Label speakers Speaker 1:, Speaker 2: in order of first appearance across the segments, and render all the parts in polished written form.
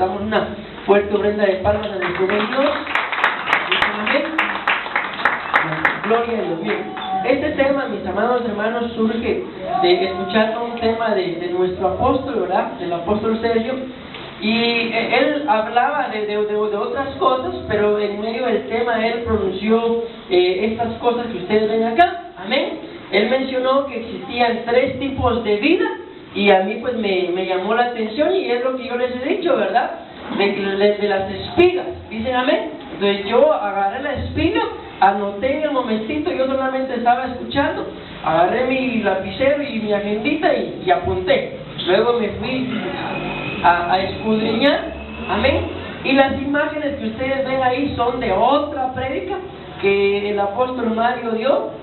Speaker 1: damos una fuerte ofrenda de palmas a nuestro buen Dios. Amén. Gloria a Dios. Bien, este tema, mis amados hermanos, surge de escuchar un tema de nuestro apóstol, ¿verdad? Del apóstol Sergio. Y él hablaba de otras cosas, pero en medio del tema él pronunció estas cosas que ustedes ven acá. Amén. Él mencionó que existían 3 tipos de vida, y a mí pues me llamó la atención, y es lo que yo les he dicho, ¿verdad? De las espigas. Dicen amén. Entonces yo agarré la espiga, anoté en el momentito, yo solamente estaba escuchando, agarré mi lapicero y mi agendita y apunté. Luego me fui a escudriñar, amén. Y las imágenes que ustedes ven ahí son de otra prédica que el apóstol Mario dio.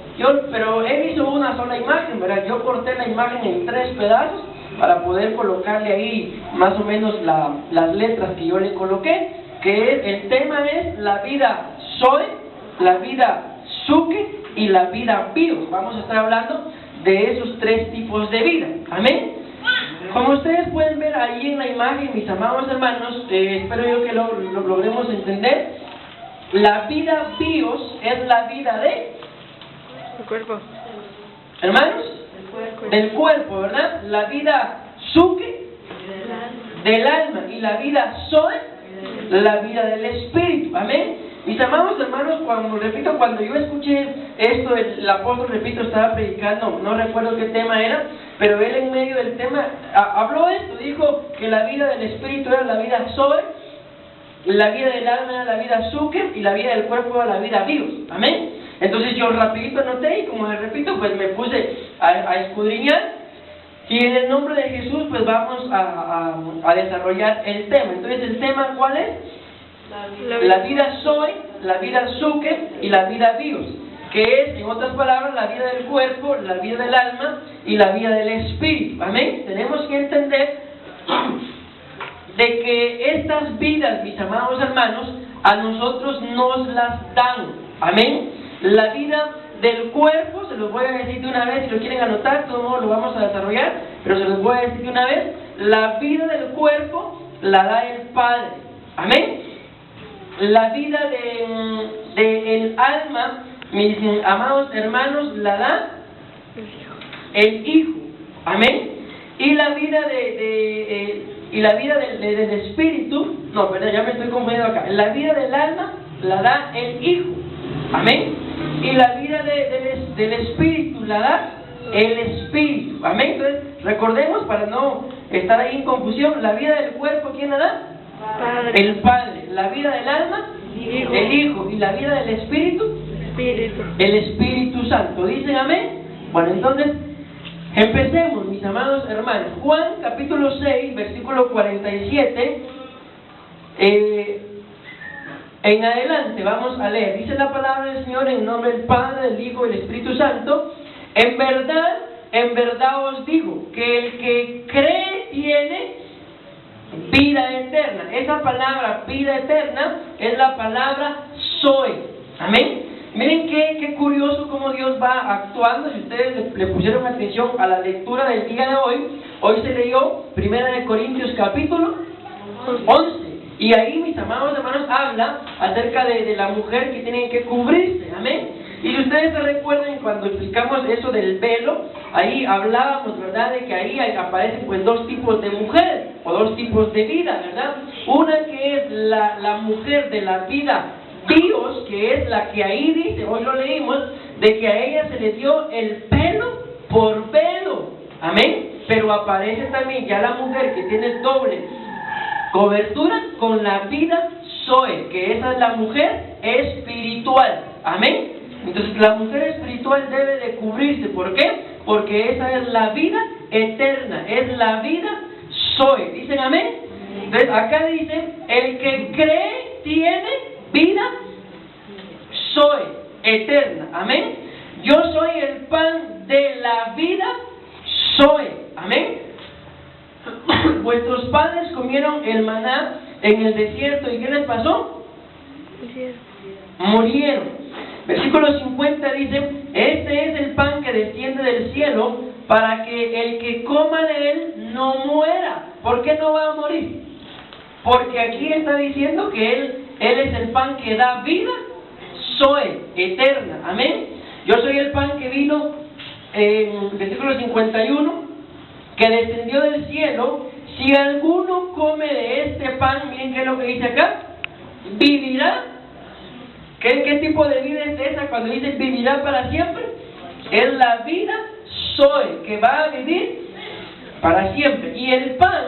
Speaker 1: Pero él hizo una sola imagen, ¿verdad? Yo corté la imagen en 3 pedazos para poder colocarle ahí más o menos las letras que yo le coloqué, que el tema es la vida Zoe, la vida Suke y la vida Bios. Vamos a estar hablando de esos 3 tipos de vida, amén. Como ustedes pueden ver ahí en la imagen, mis amados hermanos, espero yo que lo logremos entender. La vida Bios es la vida de
Speaker 2: el cuerpo.
Speaker 1: Hermanos, del cuerpo, ¿verdad? La vida Suke, del alma, y la vida Zoe, la vida del espíritu, amén. Mis amados hermanos, cuando yo escuché esto, el apóstol, repito, estaba predicando, no recuerdo qué tema era, pero él en medio del tema habló esto, dijo que la vida del espíritu era la vida Zoe, la vida del alma era la vida Suke, y la vida del cuerpo era la vida Bios, amén. Entonces yo rapidito anoté, y como les repito, pues me puse a escudriñar, y en el nombre de Jesús pues vamos a desarrollar el tema. Entonces el tema, ¿cuál es? La vida Zoe, la vida Suke y la vida Bios, que es, en otras palabras, la vida del cuerpo, la vida del alma y la vida del espíritu, amén. Tenemos que entender de que estas vidas, mis amados hermanos, a nosotros nos las dan, amén. La vida del cuerpo, se los voy a decir de una vez, si lo quieren anotar, de todo modo lo vamos a desarrollar, pero se los voy a decir de una vez. La vida del cuerpo la da el Padre, amén. La vida del alma, mis amados hermanos, la da el Hijo, amén. Y la vida del espíritu, no, perdón, ya me estoy confundiendo acá. La vida del alma la da el Hijo, amén. Y la vida del espíritu la da el Espíritu, amén. Entonces recordemos, para no estar ahí en confusión, la vida del cuerpo, ¿quién la da?
Speaker 2: Padre.
Speaker 1: El Padre. La vida del alma,
Speaker 2: Hijo.
Speaker 1: el Hijo. Y la vida del espíritu, el Espíritu Santo. ¿Dicen amén? Bueno, entonces empecemos, mis amados hermanos. Juan capítulo 6, versículo 47 en adelante vamos a leer. Dice la palabra del Señor en nombre del Padre, del Hijo y del Espíritu Santo. En verdad os digo que el que cree tiene vida eterna. Esa palabra vida eterna es la palabra Zoe, amén. Miren qué curioso cómo Dios va actuando. Si ustedes le pusieron atención a la lectura del día de hoy se leyó 1 Corintios capítulo 11. Y ahí, mis amados hermanos, habla acerca de la mujer que tiene que cubrirse, amén. Y si ustedes se recuerdan, cuando explicamos eso del velo, ahí hablábamos, ¿verdad?, de que ahí aparecen pues 2 tipos de mujer, o 2 tipos de vida, ¿verdad? Una que es la mujer de la vida Bios, que es la que ahí dice, hoy lo leímos, de que a ella se le dio el pelo por velo, amén. Pero aparece también ya la mujer que tiene doble cobertura con la vida Zoe, que esa es la mujer espiritual, amén. Entonces la mujer espiritual debe de cubrirse. ¿Por qué? Porque esa es la vida eterna, es la vida Zoe. ¿Dicen amén? Entonces acá dice, el que cree tiene vida Zoe, eterna, amén. Yo soy el pan de la vida Zoe, amén. Vuestros padres comieron el maná en el desierto, ¿y qué les pasó? Murieron. Versículo 50 dice, este es el pan que desciende del cielo, para que el que coma de él no muera. ¿Por qué no va a morir? Porque aquí está diciendo que Él es el pan que da vida, Zoe, eterna. Amén. Yo soy el pan que vino, en versículo 51, que descendió del cielo. Si alguno come de este pan, miren qué es lo que dice acá, vivirá. ¿Qué tipo de vida es esa cuando dice vivirá para siempre? Es la vida Zoe, que va a vivir para siempre. Y el pan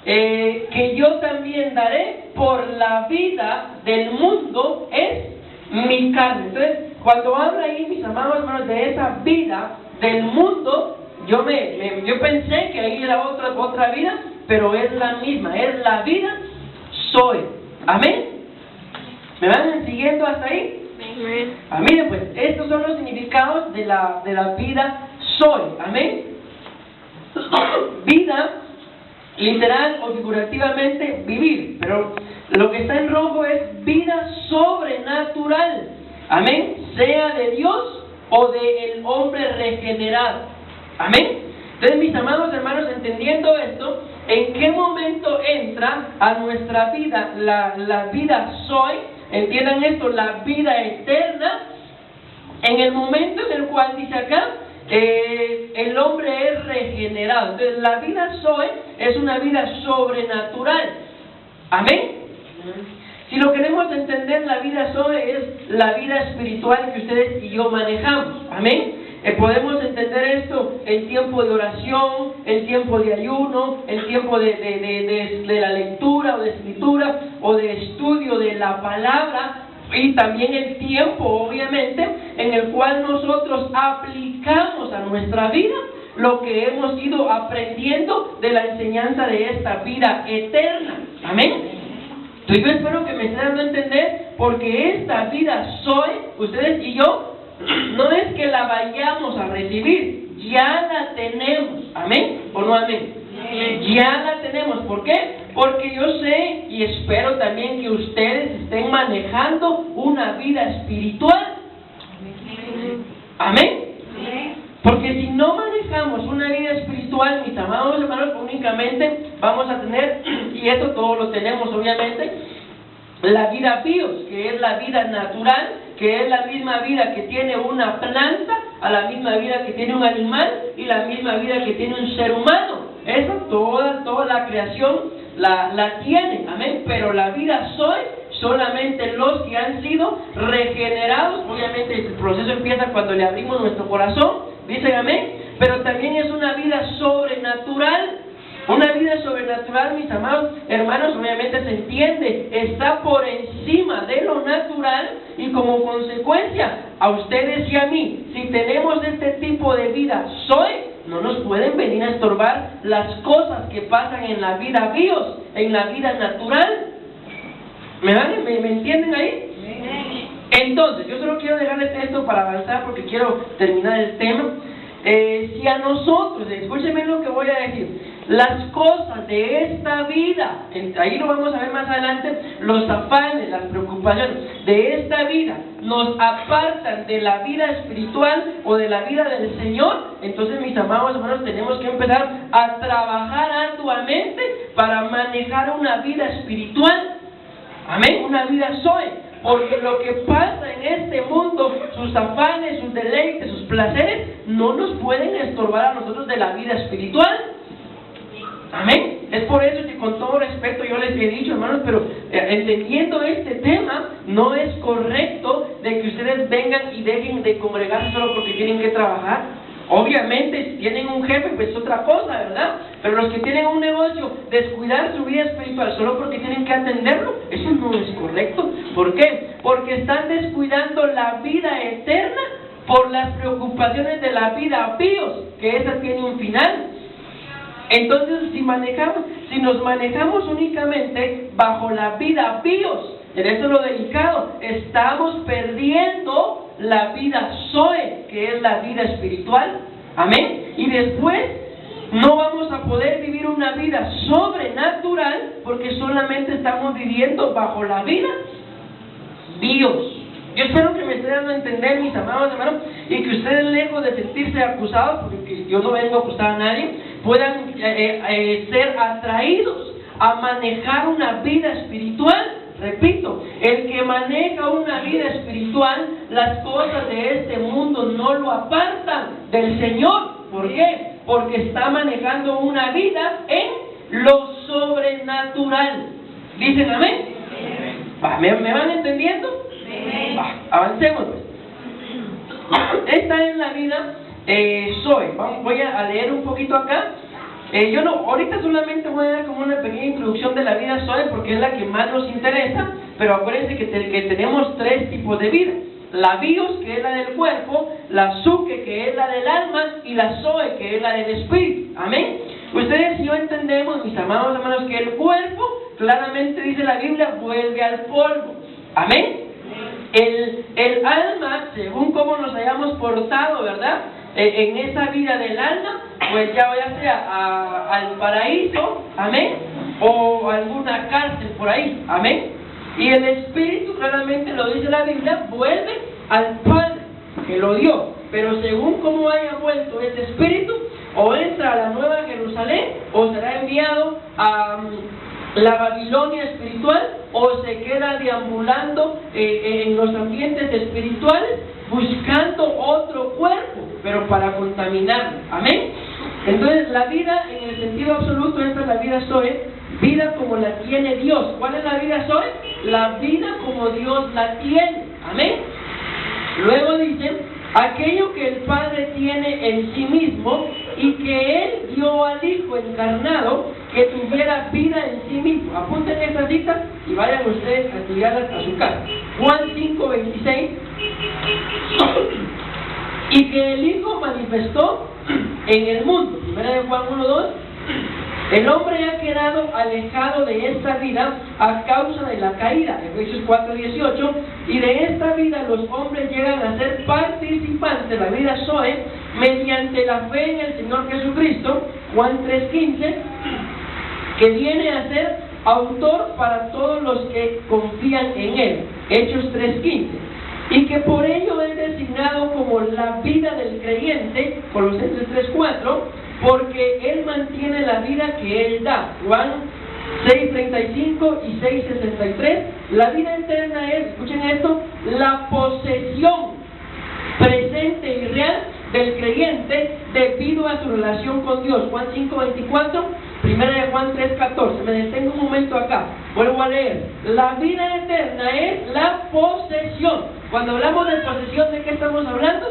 Speaker 1: que yo también daré por la vida del mundo es mi carne. Entonces, cuando habla ahí, mis amados hermanos, de esa vida del mundo, yo pensé que ahí era otra vida, pero es la misma, es la vida Zoe. Amén. ¿Me van siguiendo hasta ahí?
Speaker 2: Amén.
Speaker 1: Amén. Pues estos son los significados de la vida Zoe. Amén. Vida, literal o figurativamente, vivir. Pero lo que está en rojo es vida sobrenatural. Amén. Sea de Dios o del hombre regenerado. Amén. Entonces, mis amados hermanos, entendiendo esto, ¿en qué momento entra a nuestra vida la vida Zoe? Entiendan esto, la vida eterna, en el momento en el cual dice acá, el hombre es regenerado. Entonces, la vida Zoe es una vida sobrenatural. Amén. Si lo queremos entender, la vida Zoe es la vida espiritual que ustedes y yo manejamos. Amén. Podemos entender esto en tiempo de oración, en tiempo de ayuno, en tiempo de la lectura o de escritura o de estudio de la palabra, y también el tiempo, obviamente, en el cual nosotros aplicamos a nuestra vida lo que hemos ido aprendiendo de la enseñanza de esta vida eterna. Amén. Entonces yo espero que me estén dando a entender, porque esta vida Zoe, ustedes y yo, no es que la vayamos a recibir, ya la tenemos. ¿Amén? ¿O no amén? Ya la tenemos. ¿Por qué? Porque yo sé y espero también que ustedes estén manejando una vida espiritual. ¿Amén? Porque si no manejamos una vida espiritual, mis amados hermanos, únicamente vamos a tener, y esto todos lo tenemos obviamente, la vida bios, que es la vida natural, que es la misma vida que tiene una planta, a la misma vida que tiene un animal y la misma vida que tiene un ser humano. Eso toda la creación la tiene. Amén. Pero la vida Zoe, solamente los que han sido regenerados. Obviamente el proceso empieza cuando le abrimos nuestro corazón, dicen amén. Pero también es una vida sobrenatural. Una vida sobrenatural, mis amados hermanos, obviamente se entiende, está por encima de lo natural, y como consecuencia, a ustedes y a mí, si tenemos este tipo de vida Zoe, no nos pueden venir a estorbar las cosas que pasan en la vida bios, en la vida natural. ¿Me entienden ahí? Entonces, yo solo quiero dejarles esto para avanzar, porque quiero terminar el tema. Si a nosotros, escúchenme lo que voy a decir, las cosas de esta vida, ahí lo vamos a ver más adelante, los afanes, las preocupaciones de esta vida nos apartan de la vida espiritual o de la vida del Señor, entonces, mis amados hermanos, tenemos que empezar a trabajar arduamente para manejar una vida espiritual. Amén, una vida Zoe. Porque lo que pasa en este mundo, sus afanes, sus deleites, sus placeres, no nos pueden estorbar a nosotros de la vida espiritual. Amén. Es por eso que, con todo respeto, yo les he dicho, hermanos, pero entendiendo este tema, no es correcto de que ustedes vengan y dejen de congregarse solo porque tienen que trabajar. Obviamente, si tienen un jefe, pues es otra cosa, ¿verdad? Pero los que tienen un negocio, descuidar su vida espiritual solo porque tienen que atenderlo, eso no es correcto. ¿Por qué? Porque están descuidando la vida eterna por las preocupaciones de la vida bios, que esa tiene un final. Entonces, si nos manejamos únicamente bajo la vida bios, en esto es lo delicado, estamos perdiendo la vida Zoe, que es la vida espiritual. Amén. Y después no vamos a poder vivir una vida sobrenatural, porque solamente estamos viviendo bajo la vida bios. Yo espero que me estén dando a entender, mis amados hermanos, y que ustedes, lejos de sentirse acusados, porque yo no vengo a acusar a nadie, puedan ser atraídos a manejar una vida espiritual. Repito, el que maneja una vida espiritual, las cosas de este mundo no lo apartan del Señor. ¿Por qué? Porque está manejando una vida en lo sobrenatural. ¿Dicen amén? ¿Me van entendiendo? Avancemos pues. Esta es la vida Zoe. Voy a leer un poquito acá. Ahorita solamente voy a dar como una pequeña introducción de la vida Zoe porque es la que más nos interesa, pero acuérdense que tenemos tres tipos de vida: la bios, que es la del cuerpo; la suke, que es la del alma; y la Zoe, que es la del espíritu. Amén. Ustedes y yo entendemos, mis amados hermanos, que el cuerpo, claramente dice la Biblia, vuelve al polvo. Amén. El alma, según cómo nos hayamos portado, ¿verdad?, en esa vida del alma, pues ya sea al paraíso, amén, o alguna cárcel por ahí, amén. Y el espíritu, claramente lo dice la Biblia, vuelve al Padre que lo dio. Pero según cómo haya vuelto ese espíritu, o entra a la Nueva Jerusalén, o será enviado a la Babilonia espiritual, o se queda deambulando en los ambientes espirituales, buscando otro cuerpo, pero para contaminarlo. Amén. Entonces la vida en el sentido absoluto, esta es la vida Zoe, vida como la tiene Dios. ¿Cuál es la vida Zoe? La vida como Dios la tiene. Amén. Luego dice, aquello que el Padre tiene en sí mismo y que Él dio al Hijo encarnado, que tuviera vida en sí mismo. Apunten esta cita y vayan ustedes a estudiarlas a su casa. Juan 5:26. Y que el Hijo manifestó en el mundo. Primera de Juan 1:2. El hombre ha quedado alejado de esta vida a causa de la caída. Efesios 4:18. Y de esta vida los hombres llegan a ser participantes de la vida Zoe mediante la fe en el Señor Jesucristo. Juan 3:15. Que viene a ser autor para todos los que confían en Él. Hechos 3:15. Y que por ello es designado como la vida del creyente, Colosenses 3:4, porque Él mantiene la vida que Él da. Juan 6:35 y 6:63. La vida eterna es, escuchen esto, la posesión presente y real del creyente debido a su relación con Dios. Juan 5:24, primera de Juan 3:14. Me detengo un momento acá, vuelvo a leer. La vida eterna es la posesión. Cuando hablamos de posesión, ¿de qué estamos hablando?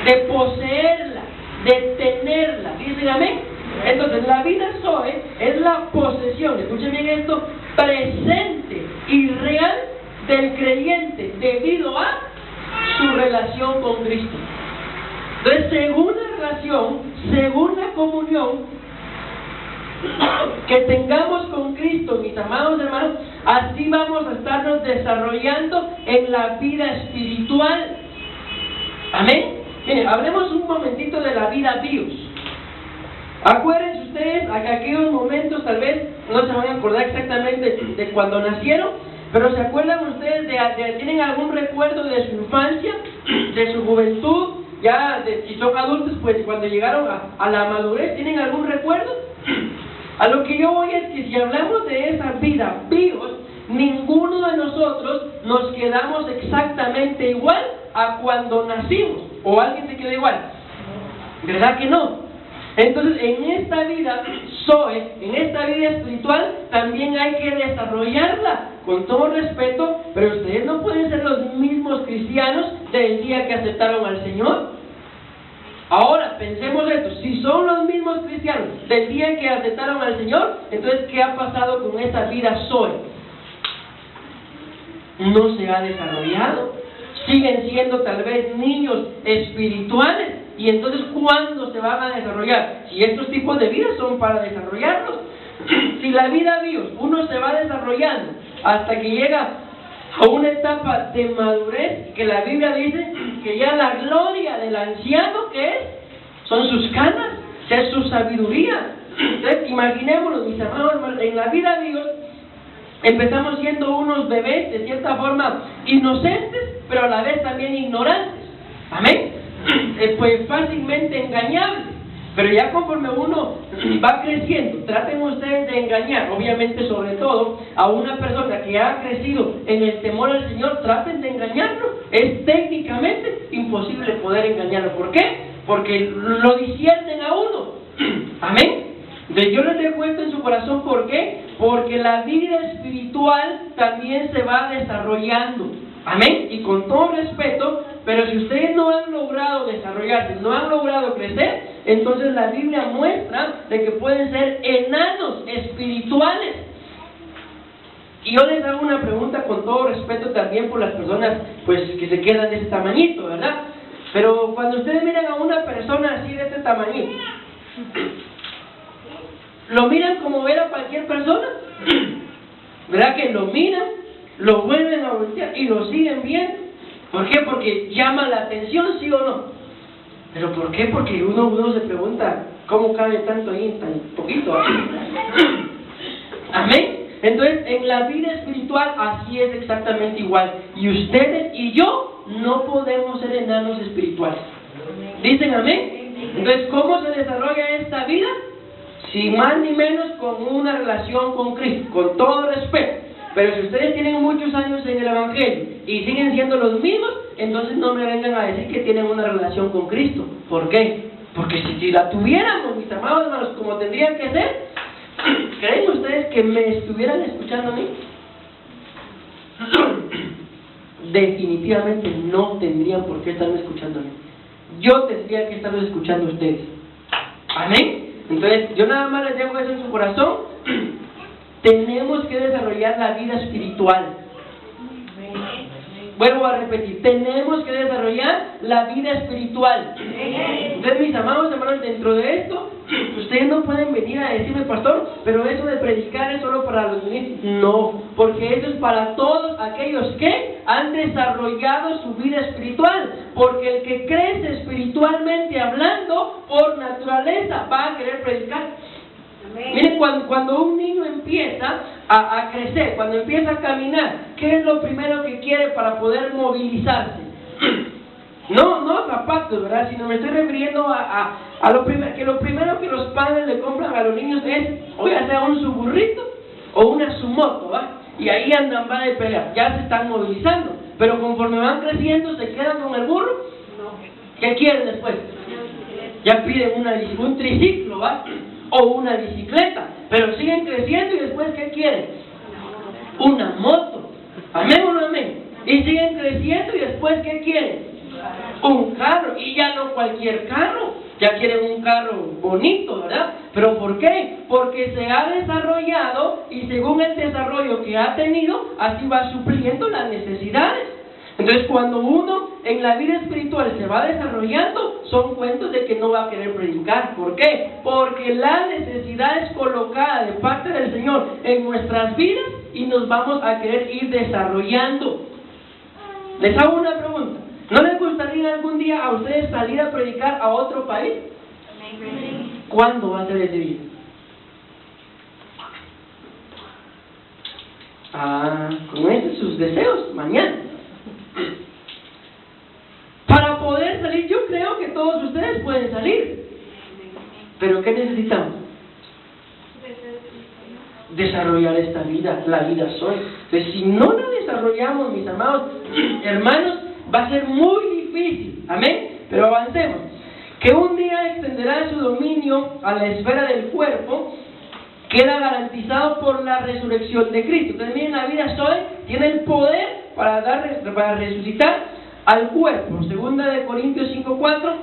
Speaker 1: De poseerla, de tenerla. ¿Dicen amén? Entonces la vida Zoe es la posesión, escuchen bien esto, presente y real del creyente debido a su relación con Cristo. Entonces, según la relación, según la comunión que tengamos con Cristo, mis amados hermanos, así vamos a estarnos desarrollando en la vida espiritual. Amén. Miren, hablemos un momentito de la vida bios. Acuérdense ustedes, a aquellos momentos tal vez no se van a acordar exactamente de cuando nacieron, pero ¿se acuerdan ustedes tienen algún recuerdo de su infancia, de su juventud? Ya, si son adultos, pues cuando llegaron a la madurez, ¿tienen algún recuerdo? A lo que yo voy es que si hablamos de esa vida bios, ninguno de nosotros nos quedamos exactamente igual a cuando nacimos. ¿O alguien se queda igual? ¿Verdad que no? Entonces, en esta vida Zoe, en esta vida espiritual, también hay que desarrollarla con todo respeto, pero ustedes no pueden ser los mismos cristianos del día que aceptaron al Señor. Ahora, pensemos esto, si son los mismos cristianos del día que aceptaron al Señor, entonces, ¿qué ha pasado con esta vida Zoe? No se ha desarrollado, siguen siendo tal vez niños espirituales, y entonces, ¿cuándo se van a desarrollar? Si estos tipos de vidas son para desarrollarlos. Si la vida Dios, uno se va desarrollando hasta que llega a una etapa de madurez, que la Biblia dice que ya la gloria del anciano, ¿qué es? Son sus canas, es su sabiduría. Entonces, imaginémonos, mis amados hermanos, en la vida de Dios empezamos siendo unos bebés, de cierta forma inocentes, pero a la vez también ignorantes. Amén. Pues fácilmente engañables. Pero ya conforme uno va creciendo, traten ustedes de engañar, obviamente sobre todo, a una persona que ha crecido en el temor al Señor, traten de engañarlo. Es técnicamente imposible poder engañarlo. ¿Por qué? Porque lo disciernen a uno. Amén. Entonces yo les dejo esto en su corazón. ¿Por qué? Porque la vida espiritual también se va desarrollando. Amén. Y con todo respeto, pero si ustedes no han logrado desarrollarse, no han logrado crecer, entonces la Biblia muestra de que pueden ser enanos espirituales. Y yo les hago una pregunta con todo respeto también por las personas pues que se quedan de ese tamañito, ¿verdad? Pero cuando ustedes miran a una persona así de este tamañito, ¿lo miran como ver a cualquier persona? ¿Verdad que lo miran, lo vuelven a voltear y lo siguen viendo? ¿Por qué? Porque llama la atención, ¿sí o no? ¿Pero por qué? Porque uno se pregunta, ¿cómo cabe tanto ahí, tan poquito? Amén. Entonces, en la vida espiritual así es exactamente igual. Y ustedes y yo no podemos ser enanos espirituales. ¿Dicen amén? Entonces, ¿cómo se desarrolla esta vida? Sin más ni menos con una relación con Cristo, con todo respeto. Pero si ustedes tienen muchos años en el Evangelio y siguen siendo los mismos, entonces no me vengan a decir que tienen una relación con Cristo. ¿Por qué? Porque si la tuviéramos, mis amados hermanos, como tendría que ser, ¿creen ustedes que me estuvieran escuchando a mí? Definitivamente no tendrían por qué estarme escuchando a mí. Yo tendría que estarlos escuchando a ustedes. ¿Amén? Entonces, yo nada más les dejo eso en su corazón. Tenemos que desarrollar la vida espiritual. Vuelvo a repetir, tenemos que desarrollar la vida espiritual. Entonces, mis amados hermanos, dentro de esto, ustedes no pueden venir a decirme, pastor, pero eso de predicar es solo para los niños. No, porque eso es para todos aquellos que han desarrollado su vida espiritual. Porque el que crece espiritualmente hablando, por naturaleza, va a querer predicar. Miren, cuando un niño empieza a crecer, cuando empieza a caminar, ¿qué es lo primero que quiere para poder movilizarse? No zapatos, ¿verdad? Sino me estoy refiriendo a lo primero que los padres le compran a los niños es, o ya sea un su burrito o una su moto, ¿va? Y ahí andan, van de pelea, ya se están movilizando. Pero conforme van creciendo, se quedan con el burro. ¿Qué quieren después? Ya piden un triciclo, ¿va? O una bicicleta, pero siguen creciendo y después ¿qué quieren? Una moto. Amén o no amén. Y siguen creciendo y después ¿qué quieren? Un carro, y ya no cualquier carro, ya quieren un carro bonito, ¿verdad? ¿Pero por qué? Porque se ha desarrollado y según el desarrollo que ha tenido, así va supliendo las necesidades. Entonces, cuando uno en la vida espiritual se va desarrollando, son cuentos de que no va a querer predicar. ¿Por qué? Porque la necesidad es colocada de parte del Señor en nuestras vidas y nos vamos a querer ir desarrollando. Les hago una pregunta. ¿No les gustaría algún día a ustedes salir a predicar a otro país? ¿Cuándo va a ser ese día? Con esos sus deseos, mañana. Para poder salir, yo creo que todos ustedes pueden salir. Pero ¿qué necesitamos? Desarrollar esta vida, la vida soy. Entonces, si no la desarrollamos, mis amados hermanos, va a ser muy difícil. Amén. Pero avancemos. Que un día extenderá su dominio a la esfera del cuerpo, queda garantizado por la resurrección de Cristo. Entonces, miren, la vida soy tiene el poder para resucitar al cuerpo. Segunda de Corintios 5:4,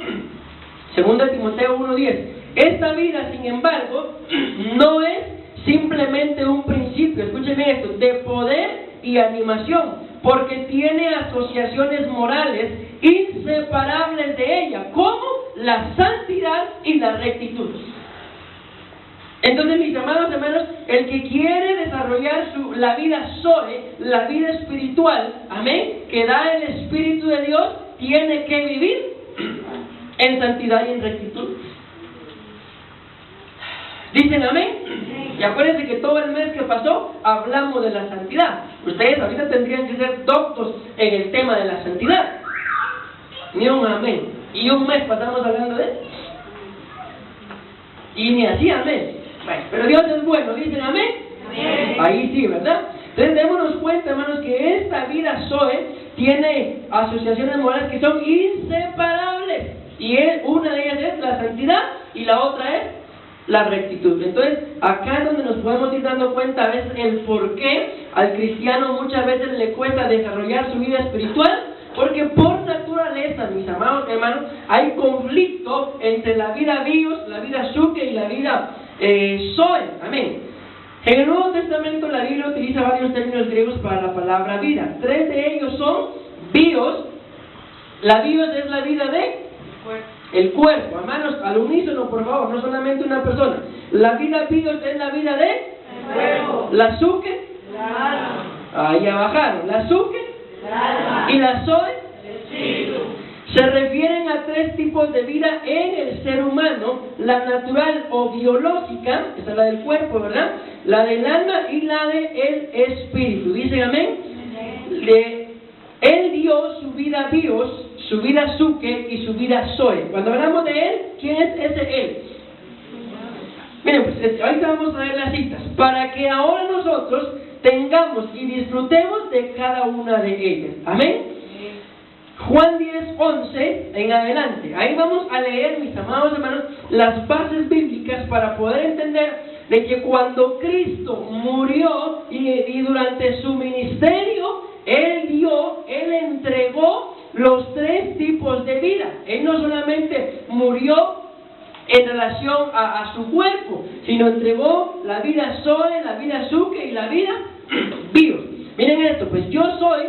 Speaker 1: segunda de Timoteo 1:10. Esta vida, sin embargo, no es simplemente un principio, escúchenme esto, de poder y animación, porque tiene asociaciones morales inseparables de ella, como la santidad y la rectitud. Entonces, mis amados hermanos, el que quiere desarrollar la vida Zoe, la vida espiritual, amén, que da el Espíritu de Dios, tiene que vivir en santidad y en rectitud. ¿Dicen amén? Y acuérdense que todo el mes que pasó hablamos de la santidad. Ustedes ahorita tendrían que ser doctos en el tema de la santidad. Ni un amén. Y un mes pasamos hablando de eso. Y ni así amén. Bueno, pero Dios es bueno, ¿dicen amén? Amén. Ahí sí, ¿verdad? Entonces démonos cuenta, hermanos, que esta vida Zoe tiene asociaciones morales que son inseparables. Y una de ellas es la santidad y la otra es la rectitud. Entonces, acá es donde nos podemos ir dando cuenta a veces el por qué al cristiano muchas veces le cuesta desarrollar su vida espiritual, porque por naturaleza, mis amados hermanos, hay conflicto entre la vida bios, la vida suke y la vida zoe. Amén. En el Nuevo Testamento la Biblia utiliza varios términos griegos para la palabra vida. 3 de ellos son bios. La bios es la vida de el cuerpo. Hermanos, al unísono, por favor, no solamente una persona. La vida bios es la vida de el cuerpo. La suke, la alma. Ahí ya bajaron. La suke, la alma. Y la zoe, el espíritu. Se refieren a 3 tipos de vida en el ser humano: la natural o biológica, esa es la del cuerpo, ¿verdad? La del alma y la del espíritu. ¿Dicen amén? Él dio su vida bios, su vida suke y su vida zoe. Cuando hablamos de él, ¿quién es ese él? Miren, pues ahorita vamos a ver las citas, para que ahora nosotros tengamos y disfrutemos de cada una de ellas. Amén. Juan 10:11 en adelante. Ahí vamos a leer, mis amados hermanos, las bases bíblicas para poder entender de que cuando Cristo murió y durante su ministerio, Él entregó los 3 tipos de vida. Él no solamente murió en relación a su cuerpo, sino entregó la vida zoe, la vida suke y la vida bios. Miren esto, pues yo soy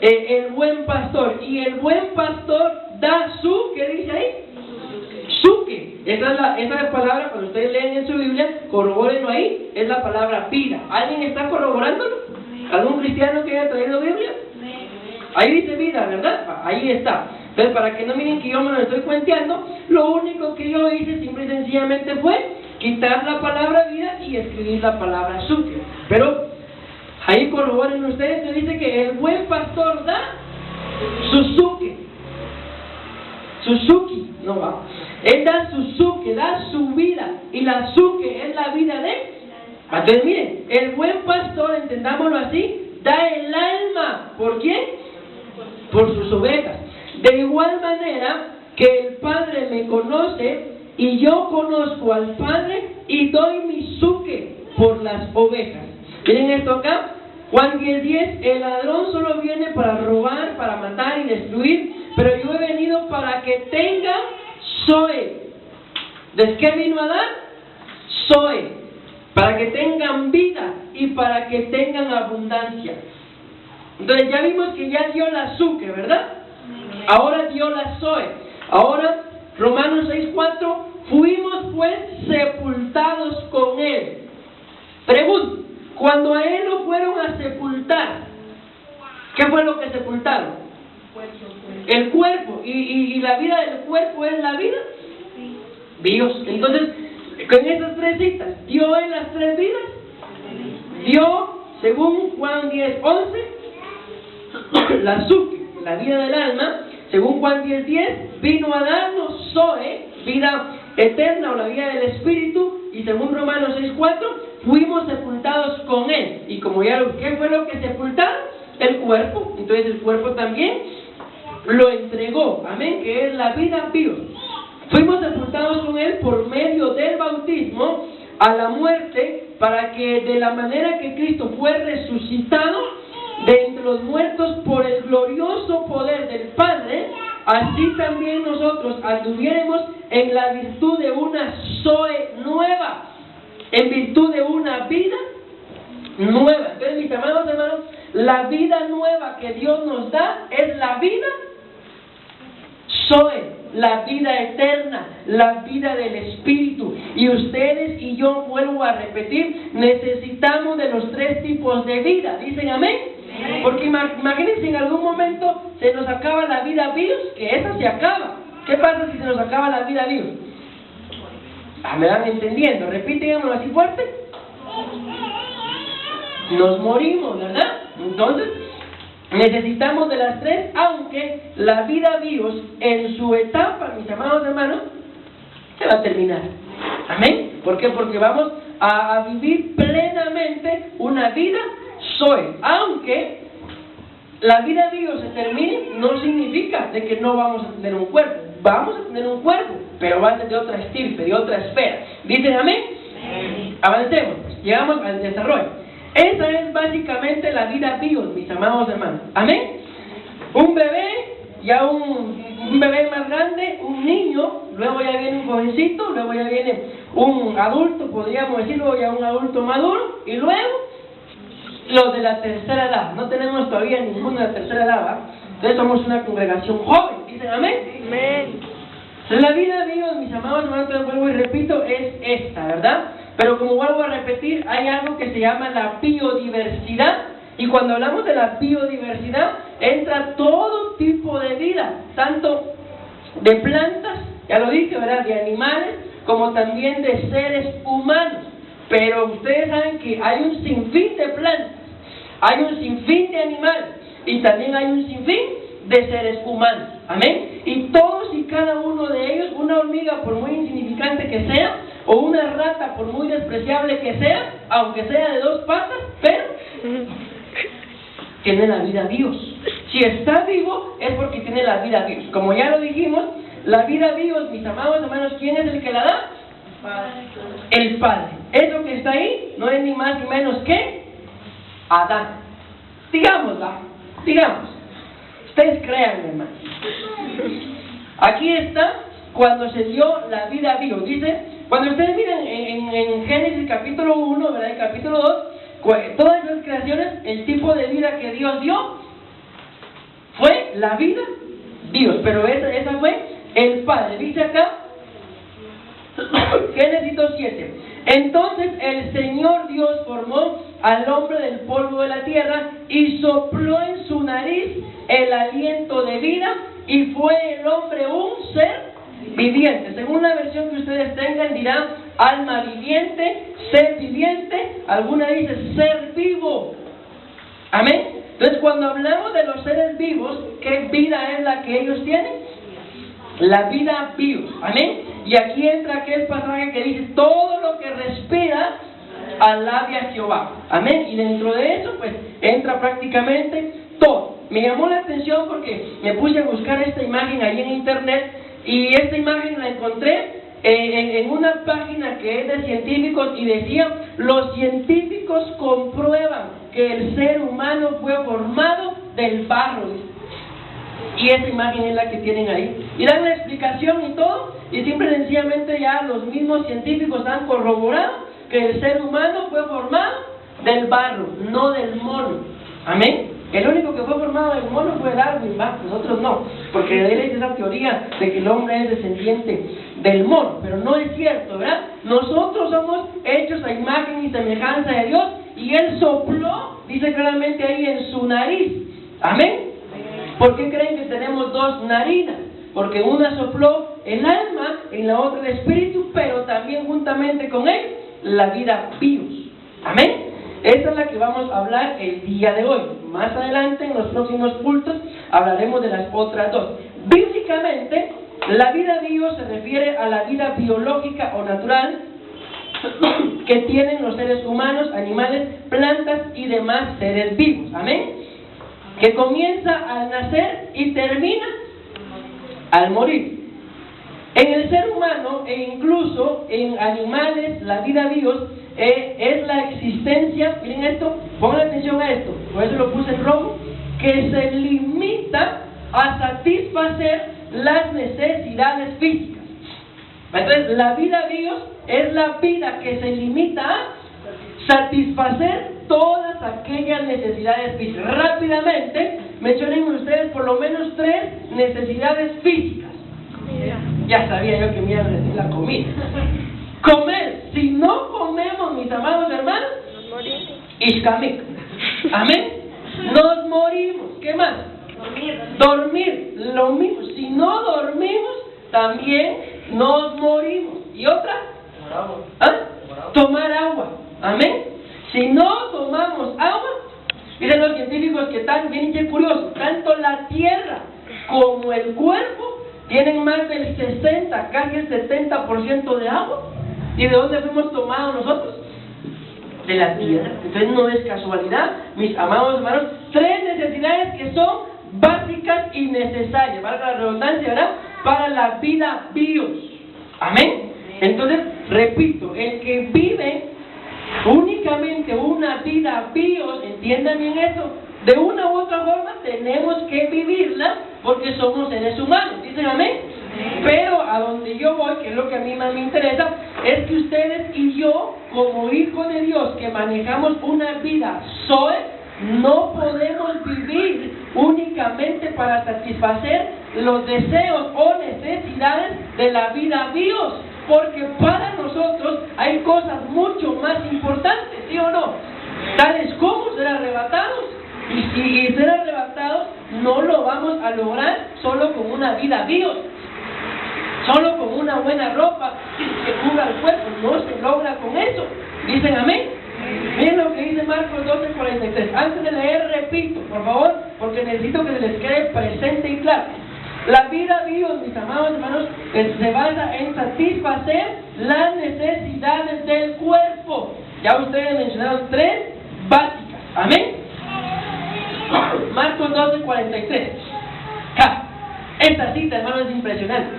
Speaker 1: el buen pastor, y el buen pastor da su, ¿qué dice ahí? Suke. Esa palabra, cuando ustedes leen en su Biblia, corrobórenlo ahí, es la palabra vida. ¿Alguien está corroborándolo? ¿Algún cristiano que haya traído Biblia? Ahí dice vida, ¿verdad? Ahí está. Entonces, para que no miren que yo me lo estoy cuenteando, lo único que yo hice simple y sencillamente fue quitar la palabra vida y escribir la palabra suke. Pero ahí corroboren ustedes, se dice que el buen pastor da su suke. Suzuki, no va. Él da su suke, da su vida. Y la suke es la vida de. Entonces miren, el buen pastor, entendámoslo así, da el alma. ¿Por quién? Por sus ovejas. De igual manera que el Padre me conoce y yo conozco al Padre y doy mi suke por las ovejas. Miren esto acá. Juan 10:10, el ladrón solo viene para robar, para matar y destruir, pero yo he venido para que tengan zoe. ¿De qué vino a dar? Zoe. Para que tengan vida y para que tengan abundancia. Entonces ya vimos que ya dio la suke, ¿verdad? Ahora dio la zoe. Ahora, Romanos 6:4, fuimos pues sepultados con él. Pregunto, cuando a él lo fueron a sepultar, ¿qué fue lo que sepultaron? El cuerpo. ¿Y la vida del cuerpo es la vida? Dios. Entonces, con esas 3 citas, ¿dio él las 3 vidas? Dio, según Juan 10:11, la suke, la vida del alma. Según Juan 10:10, vino a darnos zoe, vida eterna o la vida del espíritu. Y según Romanos 6:4, fuimos sepultados con él. Y como ya ¿qué fue lo que sepultaron? El cuerpo. Entonces el cuerpo también lo entregó. Amén, que es la vida viva. Fuimos sepultados con él por medio del bautismo a la muerte, para que de la manera que Cristo fue resucitado de entre los muertos por el glorioso poder del Padre, así también nosotros anduviéramos en la virtud de una zoe nueva, en virtud de una vida nueva. Entonces, mis amados hermanos, la vida nueva que Dios nos da es la vida zoe, la vida eterna, la vida del Espíritu. Y ustedes y yo, vuelvo a repetir, necesitamos de los 3 tipos de vida. ¿Dicen amén? Amén. Porque imagínense, en algún momento se nos acaba la vida virus, que esa se acaba. ¿Qué pasa si se nos acaba la vida virus? ¿Me van entendiendo? Repítanlo así fuerte. Nos morimos, ¿verdad? Entonces, necesitamos de las 3, aunque la vida virus en su etapa, mis amados hermanos, se va a terminar. Amén. ¿Por qué? Porque vamos a vivir plenamente una vida Zoe. Aunque la vida Dios se termine, no significa de que no vamos a tener un cuerpo. Vamos a tener un cuerpo, pero va a ser de otra estirpe, de otra esfera. ¿Dicen amén? Avancemos, llegamos al desarrollo. Esa es básicamente la vida Dios, mis amados hermanos. Amén. Un bebé, ya un bebé más grande, un niño, luego ya viene un jovencito, luego ya viene un adulto, podríamos decirlo, ya un adulto maduro, y luego los de la tercera edad. No tenemos todavía ninguno de la tercera edad, ¿va? Entonces somos una congregación joven. ¿Dicen amén?
Speaker 2: Amén.
Speaker 1: La vida de Dios, mis amados hermanos, vuelvo y repito, es esta, ¿verdad? Pero como vuelvo a repetir, hay algo que se llama la biodiversidad. Y cuando hablamos de la biodiversidad, entra todo tipo de vida, tanto de plantas, ya lo dije, ¿verdad?, de animales, como también de seres humanos. Pero ustedes saben que hay un sinfín de plantas, hay un sinfín de animales, y también hay un sinfín de seres humanos. Amén. Y todos y cada uno de ellos, una hormiga por muy insignificante que sea, o una rata por muy despreciable que sea, aunque sea de 2 patas, pero tiene la vida Dios. Si está vivo es porque tiene la vida Dios. Como ya lo dijimos, la vida Dios, mis amados hermanos, ¿quién es el que la da? El Padre. Eso que está ahí no es ni más ni menos que Adán. Digámosla, digamos. Ustedes crean, hermanos. Aquí está cuando se dio la vida a Dios. Dice, cuando ustedes miren en Génesis capítulo 1, ¿verdad?, y capítulo 2, todas esas creaciones, el tipo de vida que Dios dio fue la vida Dios. Pero esa fue el Padre. Dice acá, Génesis 2:7. Entonces el Señor Dios formó al hombre del polvo de la tierra y sopló en su nariz el aliento de vida, y fue el hombre un ser viviente. Según la versión que ustedes tengan, dirá alma viviente, ser viviente, alguna dice ser vivo. Amén. Entonces, cuando hablamos de los seres vivos, ¿qué vida es la que ellos tienen? La vida Dios. Amén. Y aquí entra aquel pasaje que dice, todo lo que respira alabe a Jehová. Amén. Y dentro de eso, pues, entra prácticamente todo. Me llamó la atención porque me puse a buscar esta imagen ahí en internet, y esta imagen la encontré en una página que es de científicos, y decía, los científicos comprueban que el ser humano fue formado del barro. Y esa imagen es la que tienen ahí. Y dan la explicación y todo, y simple y sencillamente ya los mismos científicos han corroborado que el ser humano fue formado del barro, no del mono. Amén. El único que fue formado del mono fue Darwin, ¿va? Nosotros no, porque él es esa teoría de que el hombre es descendiente del mono, pero no es cierto, ¿verdad? Nosotros somos hechos a imagen y semejanza de Dios, y Él sopló, dice claramente ahí, en su nariz. Amén. ¿Por qué creen que tenemos 2 narinas? Porque una sopló el alma, en la otra el espíritu, pero también juntamente con él la vida Dios. Amén. Esa es la que vamos a hablar el día de hoy. Más adelante, en los próximos cultos, hablaremos de las otras 2. Bíblicamente, la vida Dios se refiere a la vida biológica o natural que tienen los seres humanos, animales, plantas y demás seres vivos. Amén. Que comienza al nacer y termina al morir. En el ser humano e incluso en animales, la vida Dios es la existencia, miren esto, pongan atención a esto, por eso lo puse en rojo, que se limita a satisfacer las necesidades físicas. Entonces, la vida Dios es la vida que se limita a satisfacer todas aquellas necesidades físicas. Rápidamente, mencionen ustedes por lo menos 3 necesidades físicas. Ya sabía yo que me iban a decir la comida. Comer. Si no comemos, mis amados hermanos,
Speaker 2: Nos morimos.
Speaker 1: Ishkamik. Amén. Nos morimos. ¿Qué más? Dormir. Lo mismo. Si no dormimos, también nos morimos. ¿Y otra? ¿Ah? Tomar agua. Amén. Si no tomamos agua, dicen los científicos que están bien curiosos, tanto la tierra como el cuerpo tienen más del 60, casi el 70% de agua. ¿Y de dónde fuimos tomados nosotros? De la tierra. Entonces no es casualidad, mis amados hermanos, 3 necesidades que son básicas y necesarias, valga la redundancia, ¿verdad? Para la vida bios. Amén. Entonces, repito, el que vive únicamente una vida bios, entiendan bien eso, de una u otra forma tenemos que vivirla porque somos seres humanos, ¿dicen amén? Pero a donde yo voy, que es lo que a mí más me interesa, es que ustedes y yo, como hijos de Dios, que manejamos una vida Zoe, no podemos vivir únicamente para satisfacer los deseos o necesidades de la vida Dios, porque para nosotros hay cosas mucho más importantes, ¿sí o no? Tales como ser arrebatados, y ser arrebatados no lo vamos a lograr solo con una vida Dios, solo con una buena ropa que cubra el cuerpo, no se logra con eso. ¿Dicen amén? Miren lo que dice Marcos 12:43. Antes de leer, repito, por favor, porque necesito que se les quede presente y claro. La vida Dios, mis amados hermanos, se basa en satisfacer las necesidades del cuerpo. Ya ustedes mencionaron 3 básicas. ¿Amén? Marcos 12:43. Esta cita, hermanos, es impresionante.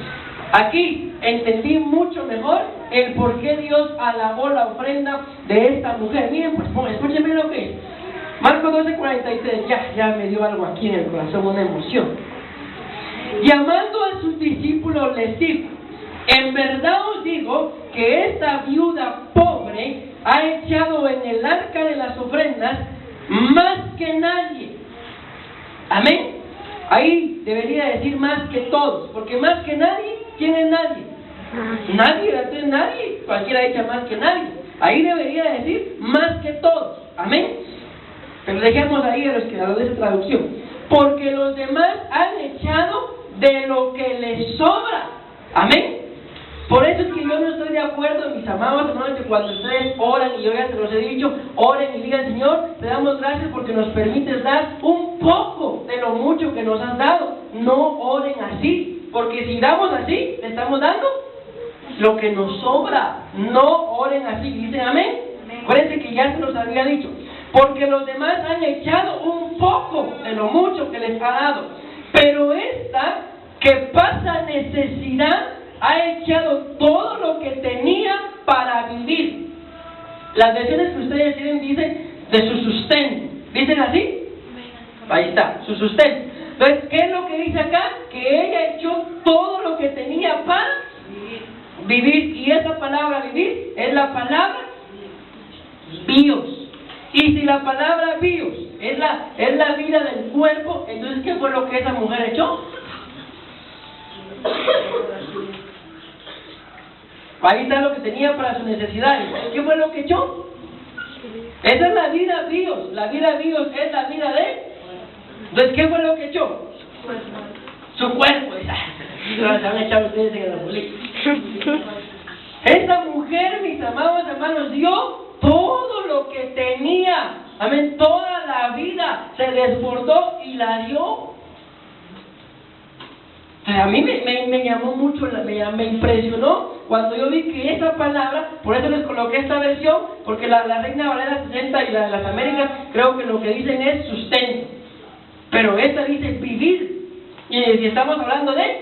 Speaker 1: Aquí entendí mucho mejor el por qué Dios alabó la ofrenda de esta mujer. Miren, pues escúchenme lo que es. Marcos 12:43, ya me dio algo aquí en el corazón, una emoción. Llamando a sus discípulos les dijo: en verdad os digo que esta viuda pobre ha echado en el arca de las ofrendas más que nadie. Amén. Ahí debería decir más que todos, porque más que nadie, ¿quién es nadie? Nadie, cualquiera echa más que nadie. Ahí debería decir más que todos. Amén. Pero dejemos ahí a los que de esa traducción. Porque los demás han echado de lo que les sobra. Amén. Por eso es que yo no estoy de acuerdo, mis amados hermanos, que cuando ustedes oran, y yo ya se los he dicho, oren y digan: Señor, te damos gracias porque nos permites dar un poco de lo mucho que nos has dado. No oren así, porque si damos así, le estamos dando lo que nos sobra. No oren así. ¿Dicen amén? Acuérdense que ya se los había dicho. Porque los demás han echado un poco de lo mucho que les ha dado, pero esta que pasa necesidad ha echado todo lo que tenía para vivir. Las versiones que ustedes tienen dicen de su sustento. ¿Dicen así? Ahí está, su sustento. Entonces, ¿qué es lo que dice acá? Que ella echó todo lo que tenía para vivir. Y esa palabra vivir es la palabra bios. Y si la palabra bios es la vida del cuerpo, entonces ¿qué fue lo que esa mujer echó? Ahí está lo que tenía para sus necesidades. ¿Qué fue lo que echó? Esa es la vida bios. La vida bios es la vida de... Entonces, ¿qué fue lo que echó? Su cuerpo. Se han echado ustedes en el arbolito. Esta mujer, mis amados hermanos, dio todo lo que tenía. Amén. Toda la vida se desbordó y la dio. A mí me llamó mucho, me impresionó cuando yo vi que esa palabra, por eso les coloqué esta versión, porque la Reina Valera 60 y la de las Américas, creo que lo que dicen es sustento, pero esta dice vivir, y si estamos hablando de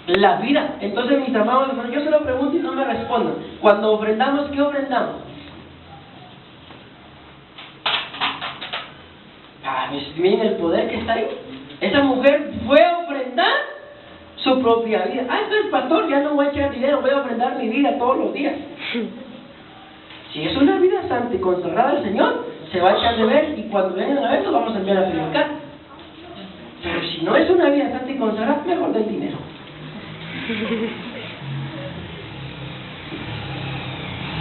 Speaker 1: la vida. Entonces, mis amados hermanos, yo se lo pregunto y no me respondan. Cuando ofrendamos, ¿qué ofrendamos? Miren el poder que está ahí. Esa mujer fue a ofrendar su propia vida. Entonces, pastor, ya no voy a echar dinero, voy a ofrendar mi vida todos los días. Si es una vida santa y consagrada al Señor, se va a echar de ver, y cuando vengan a ver, nos vamos a enviar a predicar. Pero si no es una vida santa y consagrada, mejor del dinero.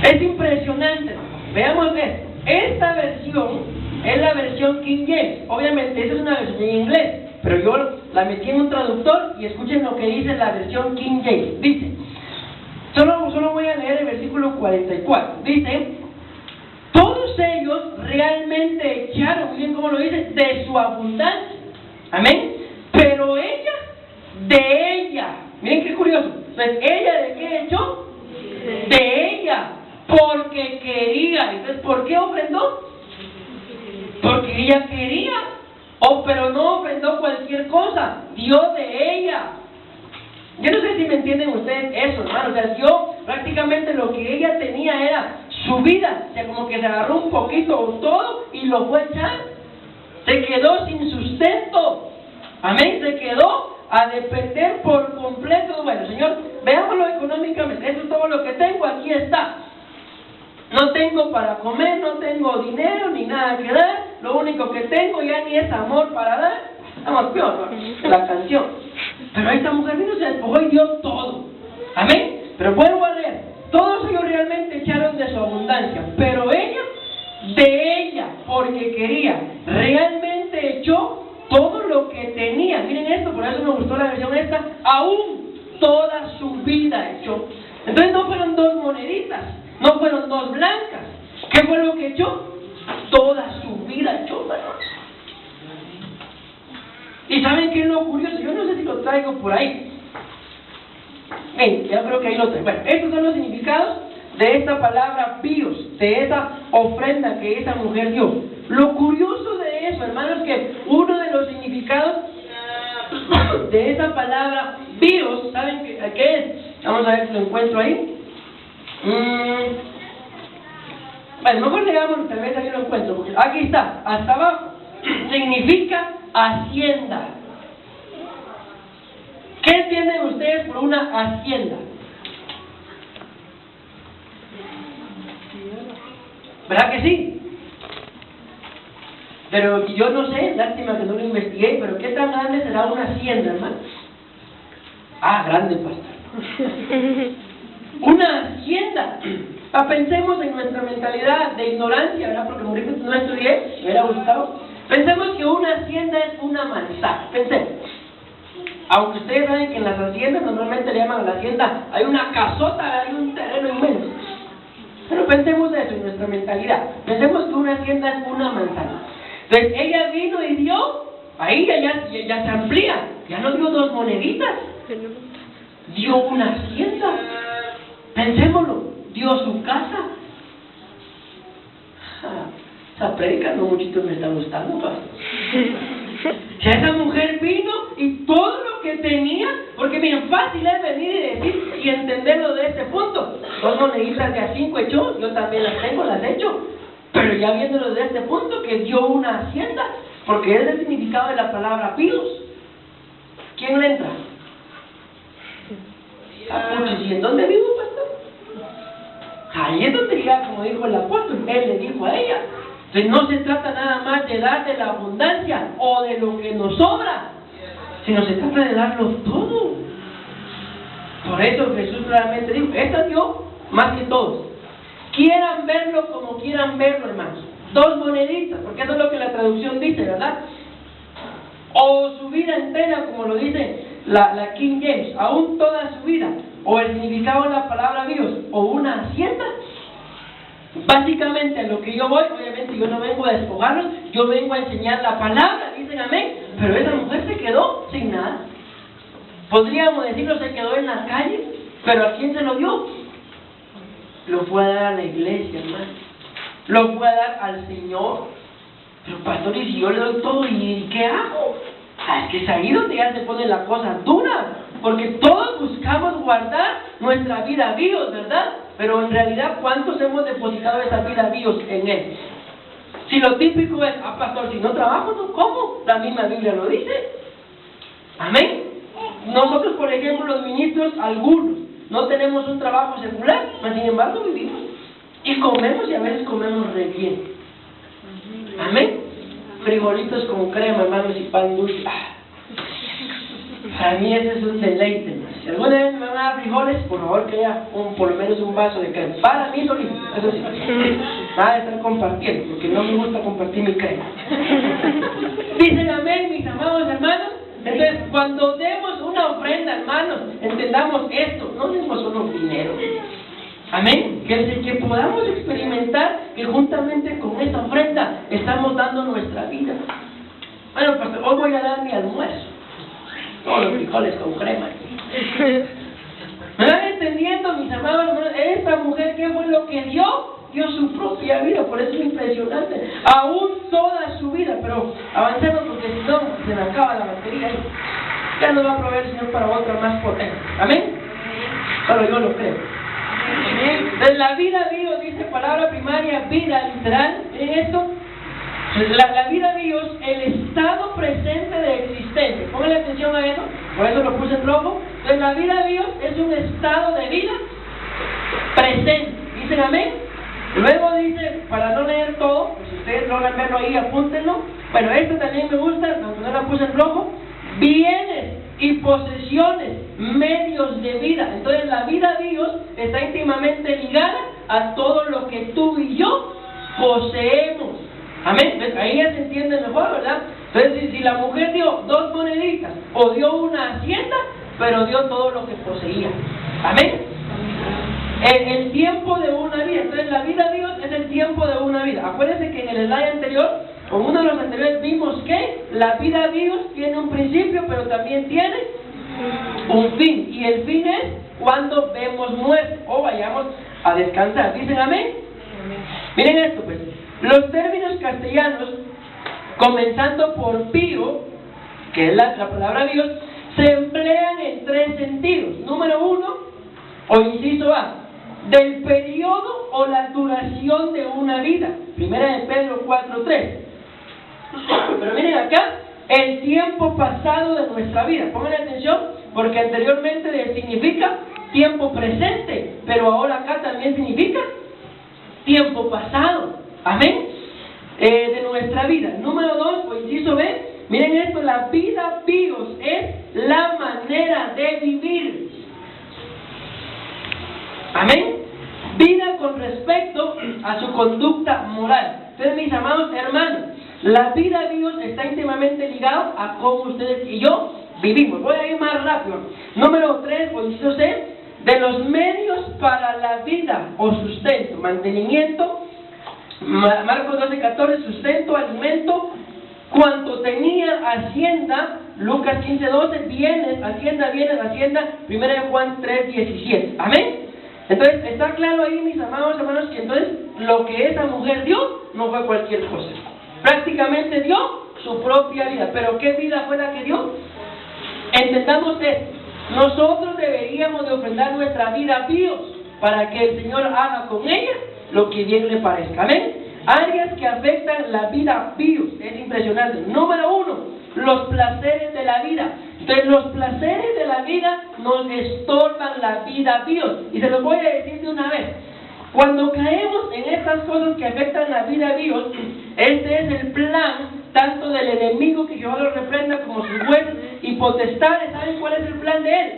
Speaker 1: Es impresionante. Veamos esto. Esta versión es la versión King James. Obviamente, esa es una versión en inglés, pero yo la metí en un traductor y escuchen lo que dice la versión King James. Dice, solo voy a leer el versículo 44. Dice: todos ellos realmente echaron, miren cómo lo dice, de su abundancia. Amén. Pero ella, de ella. Miren qué curioso. Entonces, ¿ella de qué echó? De ella, porque quería. Entonces, ¿por qué ofrendó? Porque ella quería. Pero no ofrendó cualquier cosa, dio de ella. Yo no sé si me entienden ustedes eso, hermano. O sea, dio prácticamente lo que ella tenía era su vida. O sea, como que se agarró un poquito o todo y lo fue a echar. Se quedó sin sustento. Amén. Se quedó a depender por completo. Bueno, Señor, veámoslo económicamente. Eso es todo lo que tengo, aquí está. No tengo para comer, no tengo dinero ni nada que dar. Lo único que tengo ya ni es amor para dar. Estamos peor, ¿no? La canción. Pero esta mujer vino, se despojó y dio todo. Amén. Pero vuelvo a leer. Todos ellos realmente echaron de su abundancia. Pero ella, de ella, porque quería, realmente echó todo lo que tenía. Miren esto, por eso me gustó la versión esta. Aún toda su vida echó. Entonces no fueron 2 moneditas. No fueron 2 blancas. ¿Qué fue lo que echó? Toda su vida echó, hermanos. ¿Y saben qué es lo curioso? Yo no sé si lo traigo por ahí. Ven, ya creo que ahí lo traigo. Bueno, estos son los significados de esta palabra bios, de esa ofrenda que esa mujer dio. Lo curioso de eso, hermanos, es que uno de los significados de esa palabra bios, ¿saben qué es? Vamos a ver si lo encuentro ahí. Bueno, mejor digamos, tal vez aquí lo encuentro, porque aquí está, hasta abajo, significa hacienda. ¿Qué entienden ustedes por una hacienda? ¿Verdad que sí? Pero yo no sé, lástima que no lo investigué, pero ¿qué tan grande será una hacienda, hermano? Grande, pastor. Una hacienda. Pensemos en nuestra mentalidad de ignorancia, ¿verdad? Porque no estudié, me hubiera gustado. Pensemos que una hacienda es una manzana. Pensemos. Aunque ustedes saben que en las haciendas normalmente le llaman a la hacienda, hay una casota, hay un terreno inmenso. Pero pensemos eso en nuestra mentalidad. Pensemos que una hacienda es una manzana. Entonces ella vino y dio, ahí ya se amplía. Ya no dio 2 moneditas, dio una hacienda. Pensémoslo, dio su casa. Esa predica no muchito me está gustando, pastor. Si esa mujer vino y todo lo que tenía, porque miren, fácil es venir y decir y entenderlo de este punto. 2 moneditas de a 5 echó, yo también las tengo, las echo. Pero ya viéndolo de este punto, que dio una hacienda, porque es el significado de la palabra pilos. ¿Quién le entra? ¿Y en dónde vivo, pastor? Ahí es donde ya, como dijo el apóstol, él le dijo a ella. Entonces no se trata nada más de dar de la abundancia o de lo que nos sobra, sino se trata de darlo todo. Por eso Jesús claramente dijo, esta dio más que todos. Quieran verlo como quieran verlo, hermanos. 2 moneditas, porque eso es lo que la traducción dice, ¿verdad? O su vida entera, como lo dice la King James, aún toda su vida, o el significado de la palabra Dios, o una hacienda. Básicamente a lo que yo voy, obviamente yo no vengo a despojarlos, yo vengo a enseñar la palabra, dicen amén, pero esa mujer se quedó sin nada. Podríamos decirlo, se quedó en las calles, pero ¿a quién se lo dio? Lo fue a dar a la iglesia, hermano. Lo fue a dar al Señor. Pero pastor, y si yo le doy todo, ¿y qué hago? Es que es ahí donde ya se pone la cosa dura, porque todos buscamos guardar nuestra vida vivos, ¿verdad? Pero en realidad, ¿cuántos hemos depositado esa vida vivos en Él? Si lo típico es, pastor, si no trabajo, no como. La misma Biblia lo dice. Amén. Nosotros, por ejemplo, los ministros, algunos, no tenemos un trabajo secular, pero sin embargo vivimos. Y comemos, y a veces comemos re bien. Amén. Frijolitos con crema, hermanos, y pan dulce. Para mí ese es un deleite. Si alguna vez me van a dar frijoles, por favor que haya por lo menos un vaso de crema. Para mí solito, eso sí. Nada de estar compartiendo, porque no me gusta compartir mi crema. Dicen amén, mis amados hermanos. Entonces, cuando demos una ofrenda, hermanos, entendamos esto, no demos solo dinero. Amén. Que podamos experimentar que juntamente con esta ofrenda estamos dando nuestra vida. Bueno, pastor, hoy voy a dar mi almuerzo. Todos los frijoles con crema. ¿Verdad? entendiendo, mis amados hermanos, esta mujer, ¿qué fue lo que dio? Dio su propia vida, por eso es impresionante. Aún toda su vida, pero avancemos porque si no, se me acaba la batería ahí. Ya nos va a proveer el Señor para otra más potente. ¿Amén? Solo yo lo creo. De la vida Dios, dice palabra primaria, vida literal, ¿en esto? La vida Dios, el estado presente de existencia. Pónganle atención a eso, por eso lo puse en rojo. Entonces la vida Dios es un estado de vida presente. ¿Dicen amén? Luego dice, para no leer todo, pues si ustedes logran verlo ahí, apúntenlo. Bueno, esto también me gusta, aunque no la puse en rojo. Bienes y posesiones, medios de vida. Entonces la vida Dios está íntimamente ligada a todo lo que tú y yo poseemos. Amén. Entonces, ahí ya se entiende mejor, ¿verdad? Entonces si la mujer dio 2 moneditas o dio una hacienda, pero dio todo lo que poseía. Amén. El tiempo de una vida. Entonces la vida de Dios es el tiempo de una vida. Acuérdense que en el slide anterior, o uno de los anteriores, vimos que la vida de Dios tiene un principio, pero también tiene un fin. Y el fin es cuando vemos muerte o vayamos a descansar. ¿Dicen amén? Miren esto pues. Los términos castellanos, comenzando por pío, que es la palabra Dios, se emplean en 3 sentidos. Número 1, o inciso A, del periodo o la duración de una vida. Primera de Pedro 4:3. Pero miren acá, el tiempo pasado de nuestra vida. Pongan atención, porque anteriormente significa tiempo presente, pero ahora acá también significa tiempo pasado. Amén. De nuestra vida. Número 2, o inciso B, miren esto, la vida Dios es la manera de vivir. Amén. Vida con respecto a su conducta moral. Entonces, mis amados hermanos, la vida de Dios está íntimamente ligada a cómo ustedes y yo vivimos. Voy a ir más rápido. Número 3, o inciso C, de los medios para la vida o sustento, mantenimiento. Marcos 12:14, sustento, alimento, cuanto tenía hacienda. Lucas 15:12, bienes, hacienda, 1 Juan 3:17. Amén. Entonces, está claro ahí, mis amados hermanos, que entonces lo que esa mujer dio no fue cualquier cosa. Prácticamente dio su propia vida. ¿Pero qué vida fue la que dio? Entendamos esto. Nosotros deberíamos de ofrendar nuestra vida a Dios para que el Señor haga con ella lo que bien le parezca. Amén. Áreas que afectan la vida Dios. Es impresionante. Número 1, los placeres de la vida. Entonces los placeres de la vida nos estorban la vida Dios. Y se los voy a decir de una vez. Cuando caemos en estas cosas que afectan la vida Dios, este es el plan tanto del enemigo, que Jehová lo reprenda, como sus jueces y potestades. ¿Saben cuál es el plan de él?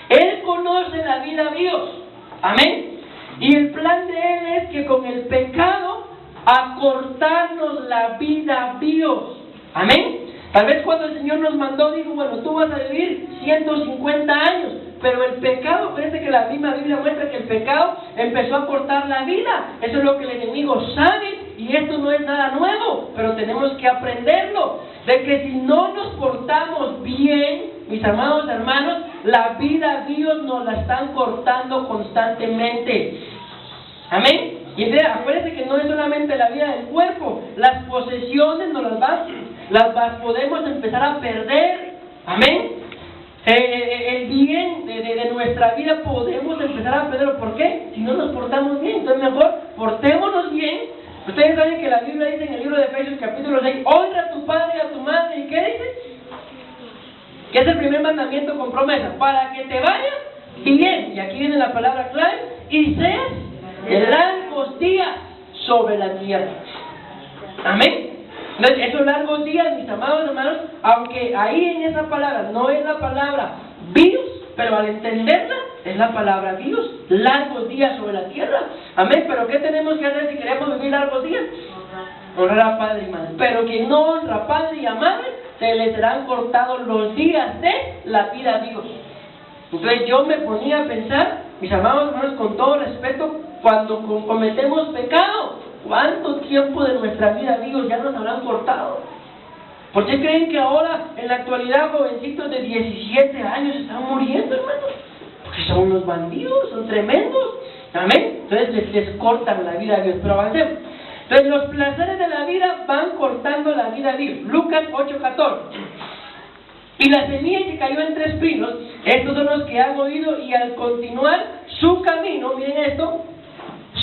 Speaker 1: Él conoce la vida Dios. Amén. Y el plan de él es que con el pecado acortarnos la vida Dios. Amén. Tal vez cuando el Señor nos mandó, dijo, bueno, tú vas a vivir 150 años. Pero el pecado, parece que la misma Biblia muestra que el pecado empezó a cortar la vida. Eso es lo que el enemigo sabe, y esto no es nada nuevo, pero tenemos que aprenderlo. De que si no nos portamos bien, mis amados hermanos, la vida Dios nos la están cortando constantemente. Amén. Y entonces, acuérdense que no es solamente la vida del cuerpo, las posesiones nos las podemos empezar a perder. Amén. El bien de nuestra vida podemos empezar a perderlo. ¿Por qué? Si no nos portamos bien. Entonces mejor portémonos bien. Ustedes saben que la Biblia dice en el libro de Efesios capítulo 6, honra a tu padre y a tu madre. ¿Y qué dice? Que es el primer mandamiento con promesa, para que te vaya bien. Y aquí viene la palabra clave: y seas largos días sobre la tierra. Amén. Entonces, esos largos días, mis amados hermanos, aunque ahí en esa palabra no es la palabra Dios, pero al entenderla es la palabra Dios, largos días sobre la tierra. Amén. Pero ¿qué tenemos que hacer si queremos vivir largos días? Honrar a padre y madre. Pero quien no honra a padre y a madre, se le serán cortados los días de la vida a Dios. Entonces yo me ponía a pensar, mis amados hermanos, con todo respeto, cuando cometemos pecado, ¿cuánto tiempo de nuestra vida Dios ya nos habrán cortado? ¿Por qué creen que ahora, en la actualidad, jovencitos de 17 años están muriendo, hermanos? son unos bandidos, son tremendos. Amén. Entonces les cortan la vida a Dios. Pero avancemos. Entonces los placeres de la vida van cortando la vida a Dios. Lucas 8:14. Y la semilla que cayó entre espinos, estos son los que han oído y al continuar su camino, miren esto,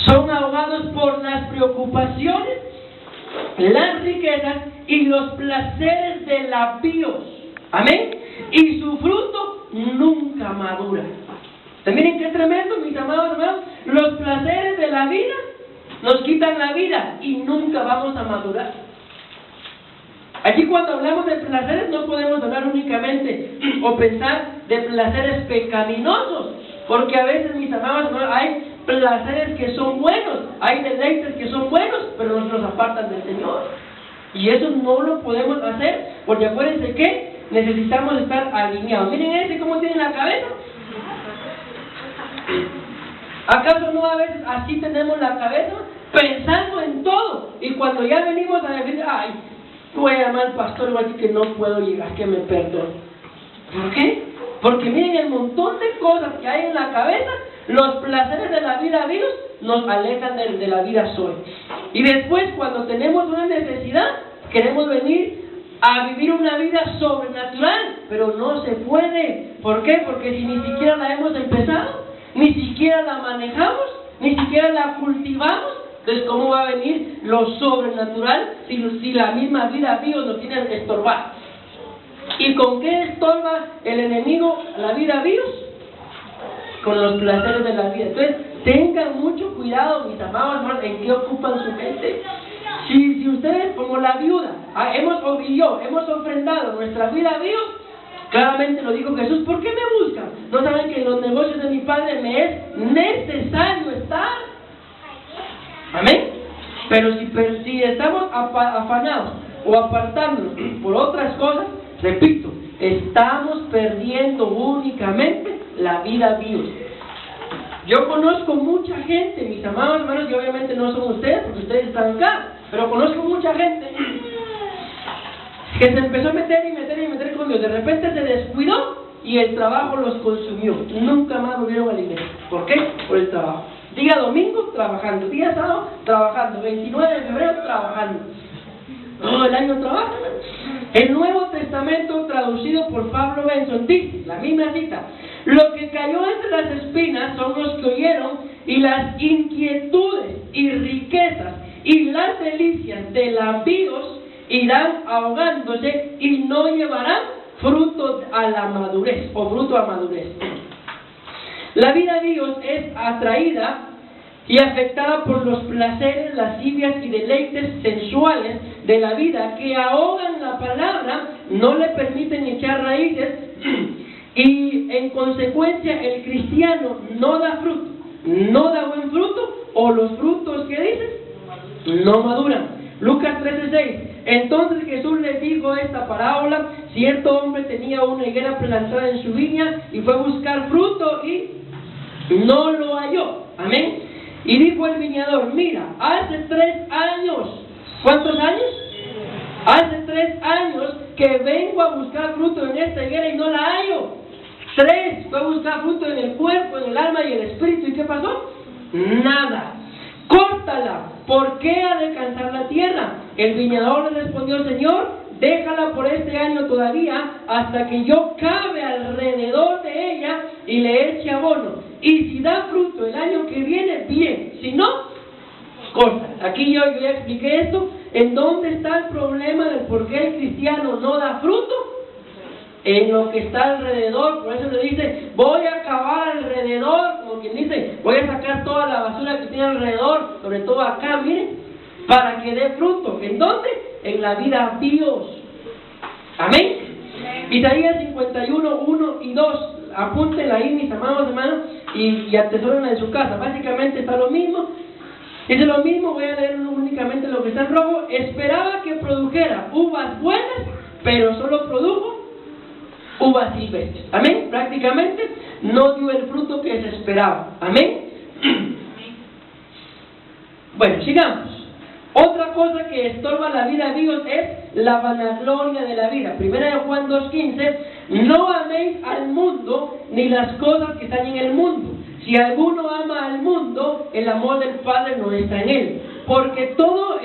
Speaker 1: son ahogados por las preocupaciones, las riquezas y los placeres de la bios. Amén. Y su fruto nunca madura. Miren qué tremendo, mis amados hermanos. Los placeres de la vida nos quitan la vida y nunca vamos a madurar. Aquí cuando hablamos de placeres no podemos hablar únicamente o pensar de placeres pecaminosos, porque a veces, mis amados hermanos, hay placeres que son buenos, hay deleites que son buenos, pero nos apartan del Señor. Y eso no lo podemos hacer, porque acuérdense que necesitamos estar alineados. Miren cómo tiene la cabeza. ¿Acaso no a veces así tenemos la cabeza? Pensando en todo. Y cuando ya venimos a decir, ay, voy a llamar al pastor igual que no puedo llegar, que me perdone. ¿Por qué? Porque miren el montón de cosas que hay en la cabeza. Los placeres de la vida Dios nos alejan de la vida soy. Y después cuando tenemos una necesidad, queremos venir a vivir una vida sobrenatural, pero no se puede. ¿Por qué? Porque si ni siquiera la hemos empezado, ni siquiera la manejamos, ni siquiera la cultivamos, entonces ¿cómo va a venir lo sobrenatural si la misma vida Dios nos tiene estorbar? ¿Y con qué estorba el enemigo la vida Dios? Con los placeres de la vida. Entonces tengan mucho cuidado, mis amados hermanos, en qué ocupan su mente. Si ustedes, como la viuda, hemos ofrendado nuestra vida a Dios, claramente lo dijo Jesús, ¿por qué me buscan? ¿No saben que en los negocios de mi Padre me es necesario estar? Amén. Pero si estamos afanados o apartándonos por otras cosas, repito, estamos perdiendo únicamente la vida Dios. Yo conozco mucha gente, mis amados hermanos, y obviamente no son ustedes, porque ustedes están acá, pero conozco mucha gente que se empezó a meter con Dios. De repente se descuidó y el trabajo los consumió. Nunca más volvieron a la iglesia. ¿Por qué? Por el trabajo. Día domingo, trabajando. Día sábado, trabajando. 29 de febrero, trabajando. Todo el año trabajan. El Nuevo Testamento, traducido por Pablo Benson, dice, la misma cita: lo que cayó entre las espinas son los que oyeron, y las inquietudes y riquezas y las delicias de la bios irán ahogándose y no llevarán fruto a la madurez o fruto a madurez. La vida de Dios es atraída y afectada por los placeres, lascivias y deleites sensuales de la vida que ahogan la palabra, no le permiten echar raíces y en consecuencia el cristiano no da fruto, no da buen fruto, o los frutos que dicen no maduran. Lucas 13:6. Entonces Jesús les dijo esta parábola: cierto hombre tenía una higuera plantada en su viña y fue a buscar fruto y no lo halló. Amén. Y dijo el viñador: mira, hace 3 años. ¿Cuántos años? Hace 3 años que vengo a buscar fruto en esta higuera y no la hallo. 3, fue a buscar fruto en el cuerpo, en el alma y el espíritu. ¿Y qué pasó? Nada. Córtala. ¿Por qué ha de cansar la tierra? El viñador le respondió: Señor, déjala por este año todavía, hasta que yo cabe alrededor de ella y le eche abono. Y si da fruto el año que viene, bien. Si no, corta. Aquí yo ya expliqué esto. ¿En dónde está el problema de por qué el cristiano no da fruto? En lo que está alrededor. Por eso le dice: voy a cavar alrededor, como quien dice, voy a sacar toda la basura que tiene alrededor, sobre todo acá, miren, para que dé fruto. ¿En dónde? En la vida Dios. Amén. Isaías 51, 1 y 2. Apúntenla ahí, mis amados hermanos, y atesórenla en su casa. Básicamente está lo mismo. Dice lo mismo, voy a leer únicamente lo que está en rojo. Esperaba que produjera uvas buenas, pero solo produjo uvas silvestres. Amén. Prácticamente no dio el fruto que se esperaba. Amén. Bueno, sigamos. Otra cosa que estorba la vida de Dios es la vanagloria de la vida. Primera de Juan 2:15: no améis al mundo ni las cosas que están en el mundo. Si alguno ama al mundo, el amor del Padre no está en él. Porque todo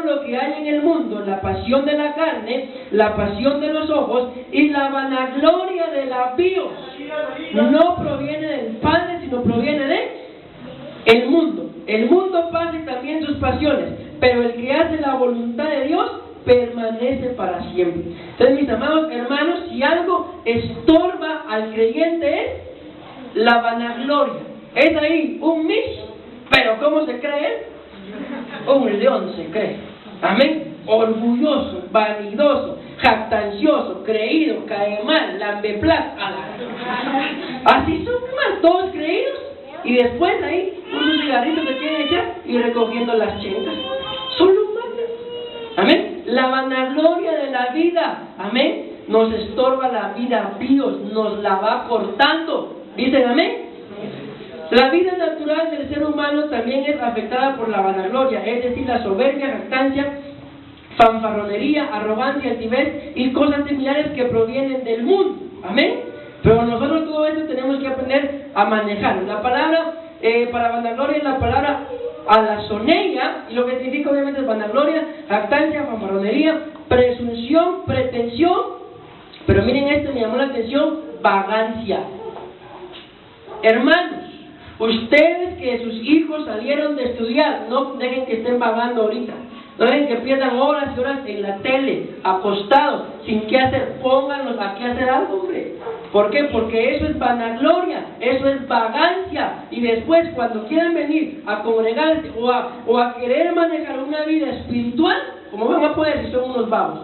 Speaker 1: lo que hay en el mundo, la pasión de la carne, la pasión de los ojos y la vanagloria de la bios, no proviene del Padre, sino proviene de el mundo. El mundo pasa y también sus pasiones, pero el que hace la voluntad de Dios permanece para siempre. Entonces, mis amados hermanos, si algo estorba al creyente es la vanagloria. Es ahí un mish, pero ¿cómo se cree? Un león se cree. Amén. Orgulloso, vanidoso, jactancioso, creído, cae mal, lambeplas. Así son más, todos creídos. Y después ahí, unos cigarritos que quieren echar y recogiendo las chencas. Son los malos. Amén. La vanagloria de la vida, amén, nos estorba la vida. Dios nos la va cortando. ¿Dicen amén? La vida natural del ser humano también es afectada por la vanagloria, es decir, la soberbia, jactancia, fanfarronería, arrogancia, altivez y cosas similares que provienen del mundo. Amén. Pero nosotros todo esto tenemos que aprender a manejar. La palabra para vanagloria es la palabra alazoneia, y lo que significa obviamente es vanagloria, jactancia, fanfarronería, presunción, pretensión. Pero miren esto, me llamó la atención, vagancia. Hermanos, ustedes que sus hijos salieron de estudiar, no dejen que estén vagando ahorita. No dejen que pierdan horas y horas en la tele, acostados, sin qué hacer. Pónganlos a qué hacer algo, hombre. ¿Por qué? Porque eso es vanagloria, eso es vagancia. Y después, cuando quieran venir a congregarse o a querer manejar una vida espiritual, ¿cómo van a poder si son unos vagos?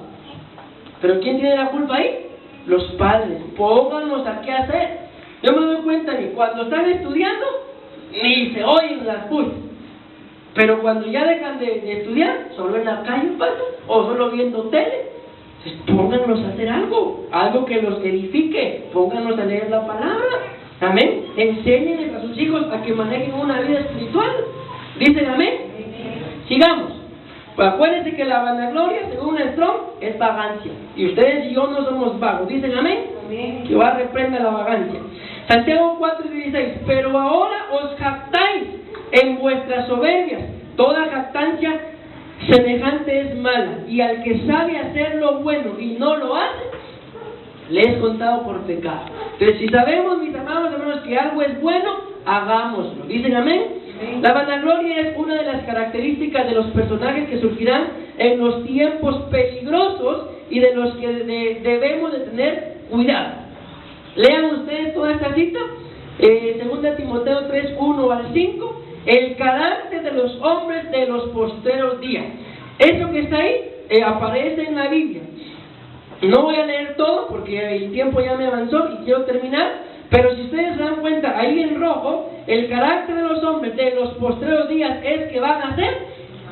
Speaker 1: ¿Pero quién tiene la culpa ahí? Los padres. Pónganlos a qué hacer. Yo me doy cuenta que cuando están estudiando, ni se oyen las voces. Pero cuando ya dejan de estudiar, solo en la calle pasan, o solo viendo tele. Entonces, pónganlos a hacer algo que los edifique. Pónganlos a leer la palabra. Amén. Enséñenles a sus hijos a que manejen una vida espiritual. ¿Dicen amén? Sigamos. Pues acuérdense que la vanagloria, según Strong, es vagancia. Y ustedes y yo no somos vagos. ¿Dicen amén? Amén. Que va a reprender la vagancia. Santiago 4:16. Pero ahora os jactáis en vuestras soberbias. Toda jactancia semejante es mala. Y al que sabe hacer lo bueno y no lo hace, le es contado por pecado. Entonces, si sabemos, mis amados hermanos, que algo es bueno, hagámoslo. ¿Dicen amén? La vanagloria es una de las características de los personajes que surgirán en los tiempos peligrosos y de los que debemos de tener cuidado. Lean ustedes toda esta cita, 2 Timoteo 3:1-5, el carácter de los hombres de los postreros días. Eso que está ahí aparece en la Biblia. No voy a leer todo porque el tiempo ya me avanzó y quiero terminar. Pero si ustedes se dan cuenta, ahí en rojo, el carácter de los hombres de los postreros días es que van a ser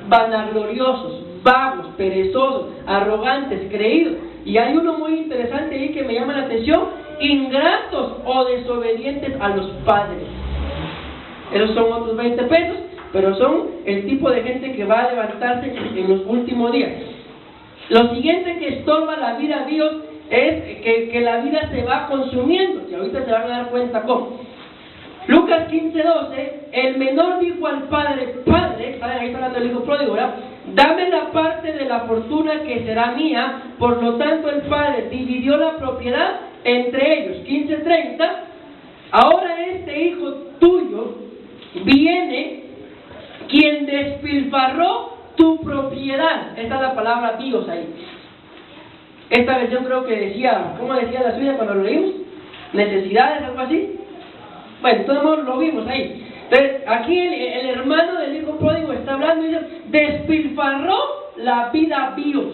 Speaker 1: vanagloriosos, vagos, perezosos, arrogantes, creídos. Y hay uno muy interesante ahí que me llama la atención: ingratos o desobedientes a los padres. Esos son otros 20 pesos, pero son el tipo de gente que va a levantarse en los últimos días. Lo siguiente que estorba la vida a Dios es que la vida se va consumiendo, y ahorita se van a dar cuenta cómo. Lucas 15:12, el menor dijo al padre, ahí está hablando el hijo pródigo, ¿verdad? Dame la parte de la fortuna que será mía. Por lo tanto el padre dividió la propiedad entre ellos. 15:30, ahora este hijo tuyo viene, quien despilfarró tu propiedad. Esta es la palabra Dios ahí. Esta versión creo que decía, ¿cómo decía la suya cuando lo leímos? Necesidades, algo así. Bueno, todos lo vimos ahí. Entonces, aquí el hermano del hijo pródigo está hablando y dice, despilfarró la vida Dios.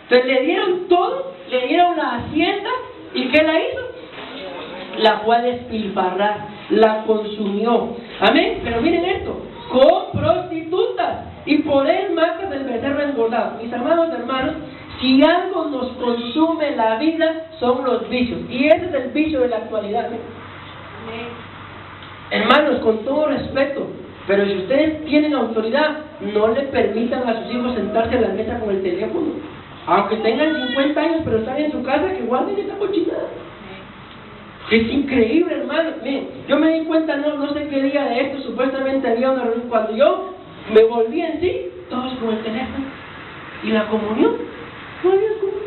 Speaker 1: Entonces le dieron todo, le dieron la hacienda, ¿y qué la hizo? La fue a despilfarrar, la consumió. Amén. Pero miren esto, con prostitutas, y por él matas el becerro engordado. Mis amados hermanos, si algo nos consume la vida, son los vicios. Y ese es el vicio de la actualidad. Hermanos, con todo respeto, pero si ustedes tienen autoridad, no le permitan a sus hijos sentarse a la mesa con el teléfono. Aunque tengan 50 años, pero están en su casa, que guarden esa cochinada. Es increíble, hermano. Miren, yo me di cuenta, no sé qué día de esto, supuestamente había una reunión. Cuando yo me volví en sí, todos con el teléfono. ¿Y la comunión? No había comunión.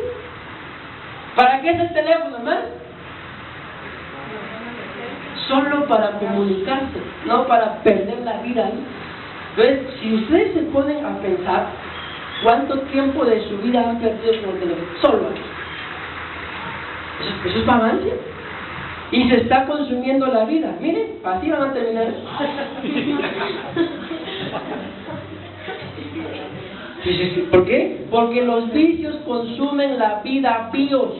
Speaker 1: ¿Para qué es el teléfono, hermano? Solo para comunicarse, no para perder la vida ahí. Entonces, si ustedes se ponen a pensar, ¿cuánto tiempo de su vida han perdido con el teléfono? Solo aquí. Eso es vagancia. Y se está consumiendo la vida. Miren, así van a terminar. ¿Por qué? Porque los vicios consumen la vida píos.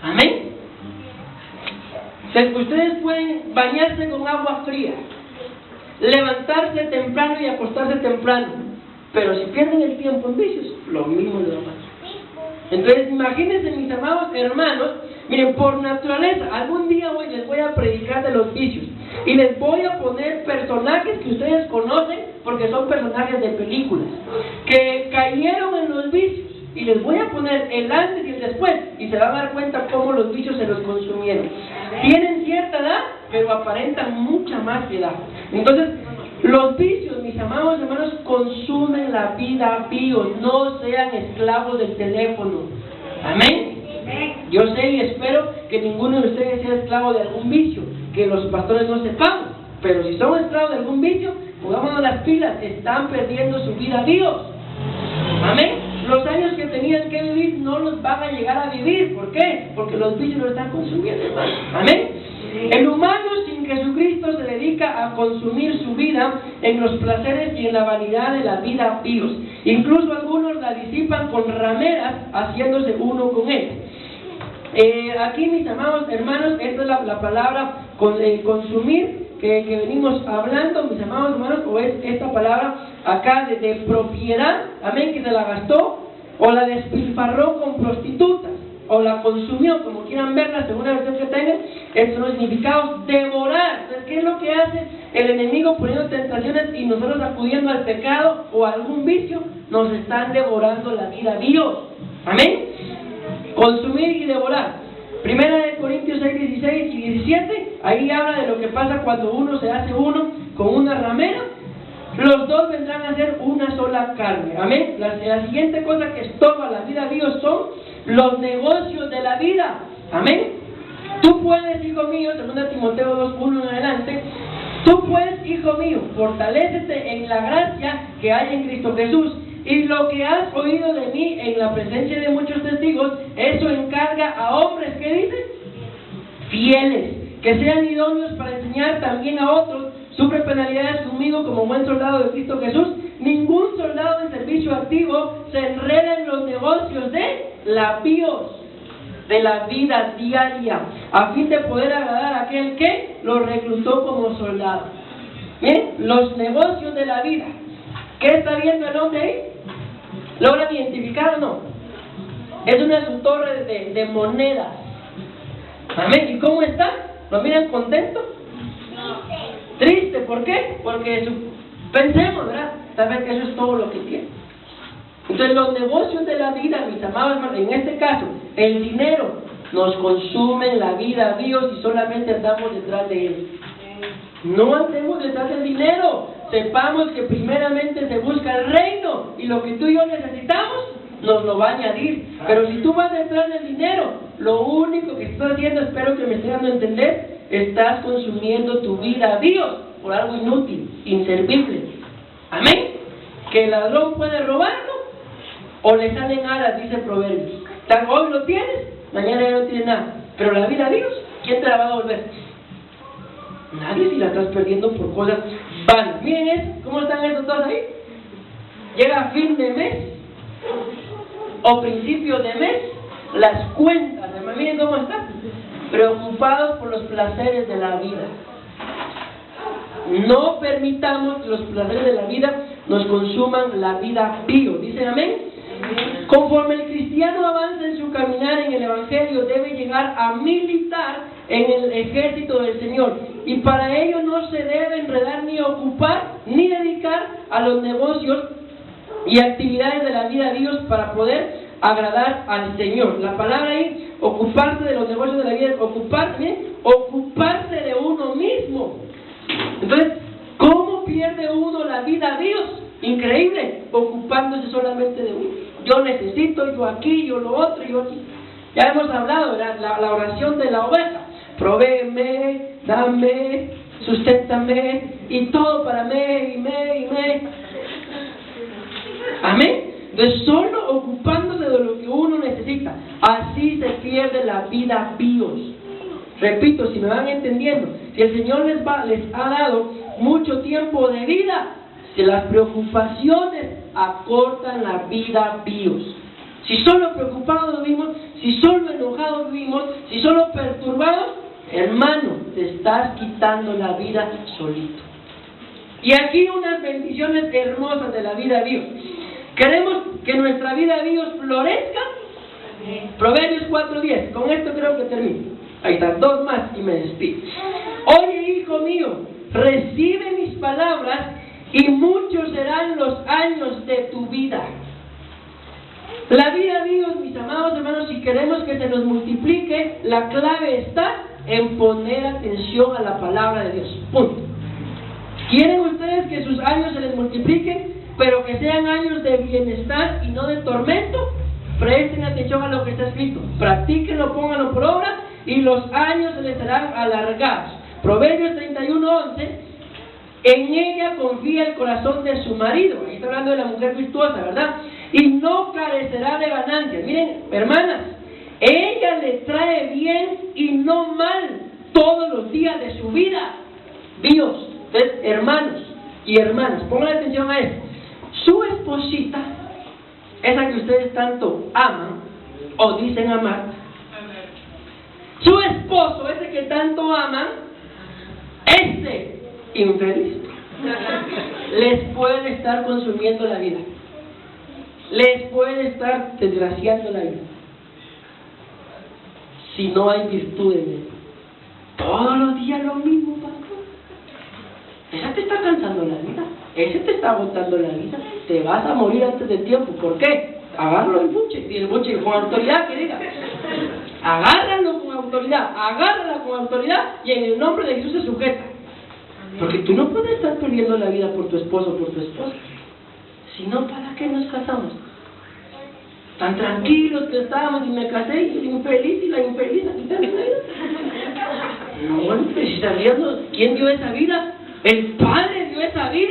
Speaker 1: Amén. Ustedes pueden bañarse con agua fría, levantarse temprano y acostarse temprano, pero si pierden el tiempo en vicios, lo mismo les va a pasar. Entonces, imagínense, mis amados hermanos, miren, por naturaleza, algún día hoy les voy a predicar de los vicios y les voy a poner personajes que ustedes conocen porque son personajes de películas que cayeron en los vicios, y les voy a poner el antes y el después y se van a dar cuenta cómo los vicios se los consumieron. Tienen cierta edad, pero aparentan mucha más edad. Entonces, los vicios, mis amados hermanos, consumen la vida píos. No sean esclavos del teléfono. Amén. Yo sé y espero que ninguno de ustedes sea esclavo de algún vicio, que los pastores no sepamos, pero si son esclavos de algún vicio, pongámonos las pilas, están perdiendo su vida Dios. Amén. Los años que tenían que vivir no los van a llegar a vivir. ¿Por qué? Porque los vicios lo están consumiendo, hermano. Amén. El humano sin Jesucristo se dedica a consumir su vida en los placeres y en la vanidad de la vida píos. Incluso algunos la disipan con rameras, haciéndose uno con él. Aquí, mis amados hermanos, esta es la palabra consumir que venimos hablando, mis amados hermanos, o es esta palabra acá de propiedad, amén, que se la gastó, o la despilfarró con prostitutas, o la consumió, como quieran verla, según la versión que tengan. Estos son los significados: devorar. Entonces, ¿qué es lo que hace el enemigo poniendo tentaciones y nosotros acudiendo al pecado o a algún vicio? Nos están devorando la vida a Dios. Amén. Consumir y devorar. Primera de Corintios 6, 16 y 17, ahí habla de lo que pasa cuando uno se hace uno con una ramera. Los dos vendrán a ser una sola carne. Amén. La siguiente cosa que estorba la vida de Dios son los negocios de la vida. Amén. Tú puedes, hijo mío, 2 Timoteo 2, 1 en adelante, tú puedes, hijo mío, fortalécete en la gracia que hay en Cristo Jesús. Y lo que has oído de mí en la presencia de muchos testigos, eso encarga a hombres, ¿qué dice? Fieles, que sean idóneos para enseñar también a otros. Sufre penalidades conmigo como buen soldado de Cristo Jesús. Ningún soldado de servicio activo se enreda en los negocios de la píos, de la vida diaria, a fin de poder agradar a aquel que lo reclutó como soldado. Bien, los negocios de la vida. ¿Qué está viendo el hombre ahí? ¿Logran identificar o no? Es una de sus torres de monedas. Amén. ¿Y cómo está? ¿Lo miran contento? Triste. ¿Por qué? Porque pensemos, ¿verdad? Tal vez que eso es todo lo que tiene. Entonces, los negocios de la vida, mis amados hermanos, en este caso, el dinero, nos consumen la vida a Dios y solamente andamos detrás de él. No andemos detrás del dinero. Sepamos que primeramente se busca el reino, y lo que tú y yo necesitamos nos lo va a añadir. Pero si tú vas detrás del dinero, lo único que estás haciendo, espero que me esté dando a entender, estás consumiendo tu vida a Dios por algo inútil, inservible. Amén. Que el ladrón puede robarlo o le salen alas, dice Proverbios. Hoy lo tienes, mañana ya no tienes nada. Pero la vida a Dios, ¿quién te la va a devolver? Nadie, si la estás perdiendo por cosas vanas. Miren eso, ¿cómo están estos dos ahí? Llega fin de mes o principio de mes, las cuentas, hermano, miren cómo están, preocupados por los placeres de la vida. No permitamos que los placeres de la vida nos consuman la vida pío. ¿Dicen amén? Conforme el cristiano avanza en su caminar en el Evangelio, debe llegar a militar en el ejército del Señor, y para ello no se debe enredar ni ocupar ni dedicar a los negocios y actividades de la vida de Dios para poder agradar al Señor. La palabra ahí, ocuparse de los negocios de la vida, ocuparse de uno mismo. Entonces, ¿cómo pierde uno la vida a Dios? Increíble, ocupándose solamente de uno. Yo necesito, yo aquí, yo lo otro, yo aquí. Ya hemos hablado, la oración de la oveja. Provéeme, dame, susténtame, y todo para mí, y me. Amén. Entonces, solo ocupándose de lo que uno necesita. Así se pierde la vida bios. Repito, si me van entendiendo, si el Señor les ha dado mucho tiempo de vida, si las preocupaciones acortan la vida bios. Si solo preocupados vivimos, si solo enojados vivimos, si solo perturbados, hermano, te estás quitando la vida solito. Y aquí unas bendiciones hermosas de la vida bios. ¿Queremos que nuestra vida bios florezca? Proverbios 4:10. Con esto creo que termino. Ahí están, 2 más y me despido. Oye, hijo mío, recibe mis palabras y muchos serán los años de tu vida. La vida bios, mis amados hermanos, si queremos que se nos multiplique, la clave está en poner atención a la palabra de Dios. Punto. ¿Quieren ustedes que sus años se les multipliquen, pero que sean años de bienestar y no de tormento? Presten atención a lo que está escrito, practíquenlo, pónganlo por obra y los años se les serán alargados. Proverbios 31:11, en ella confía el corazón de su marido. Ahí está hablando de la mujer virtuosa, ¿verdad? Y no carecerá de ganancias. Miren, hermanas, ella le trae bien y no mal todos los días de su vida. Dios, entonces, hermanos y hermanas, pongan atención a esto. Su esposita, esa que ustedes tanto aman o dicen amar, su esposo, ese que tanto aman, ese infeliz les puede estar consumiendo la vida, les puede estar desgraciando la vida si no hay virtud en él. Todos los días lo mismo, pastor. Esa te está cansando la vida, ese te está agotando la vida, te vas a morir antes de tiempo. ¿Por qué? Agárralo el buche, y el buche con autoridad, que diga, agárralo con autoridad, agárrala con autoridad, y en el nombre de Jesús se sujeta. Porque tú no puedes estar perdiendo la vida por tu esposo o por tu esposa. Si no, ¿para qué nos casamos? Tan tranquilos que estábamos y me casé y el infeliz y la infeliz a quitarme la vida. No, bueno, pues si sabíamos quién dio esa vida, el Padre dio esa vida.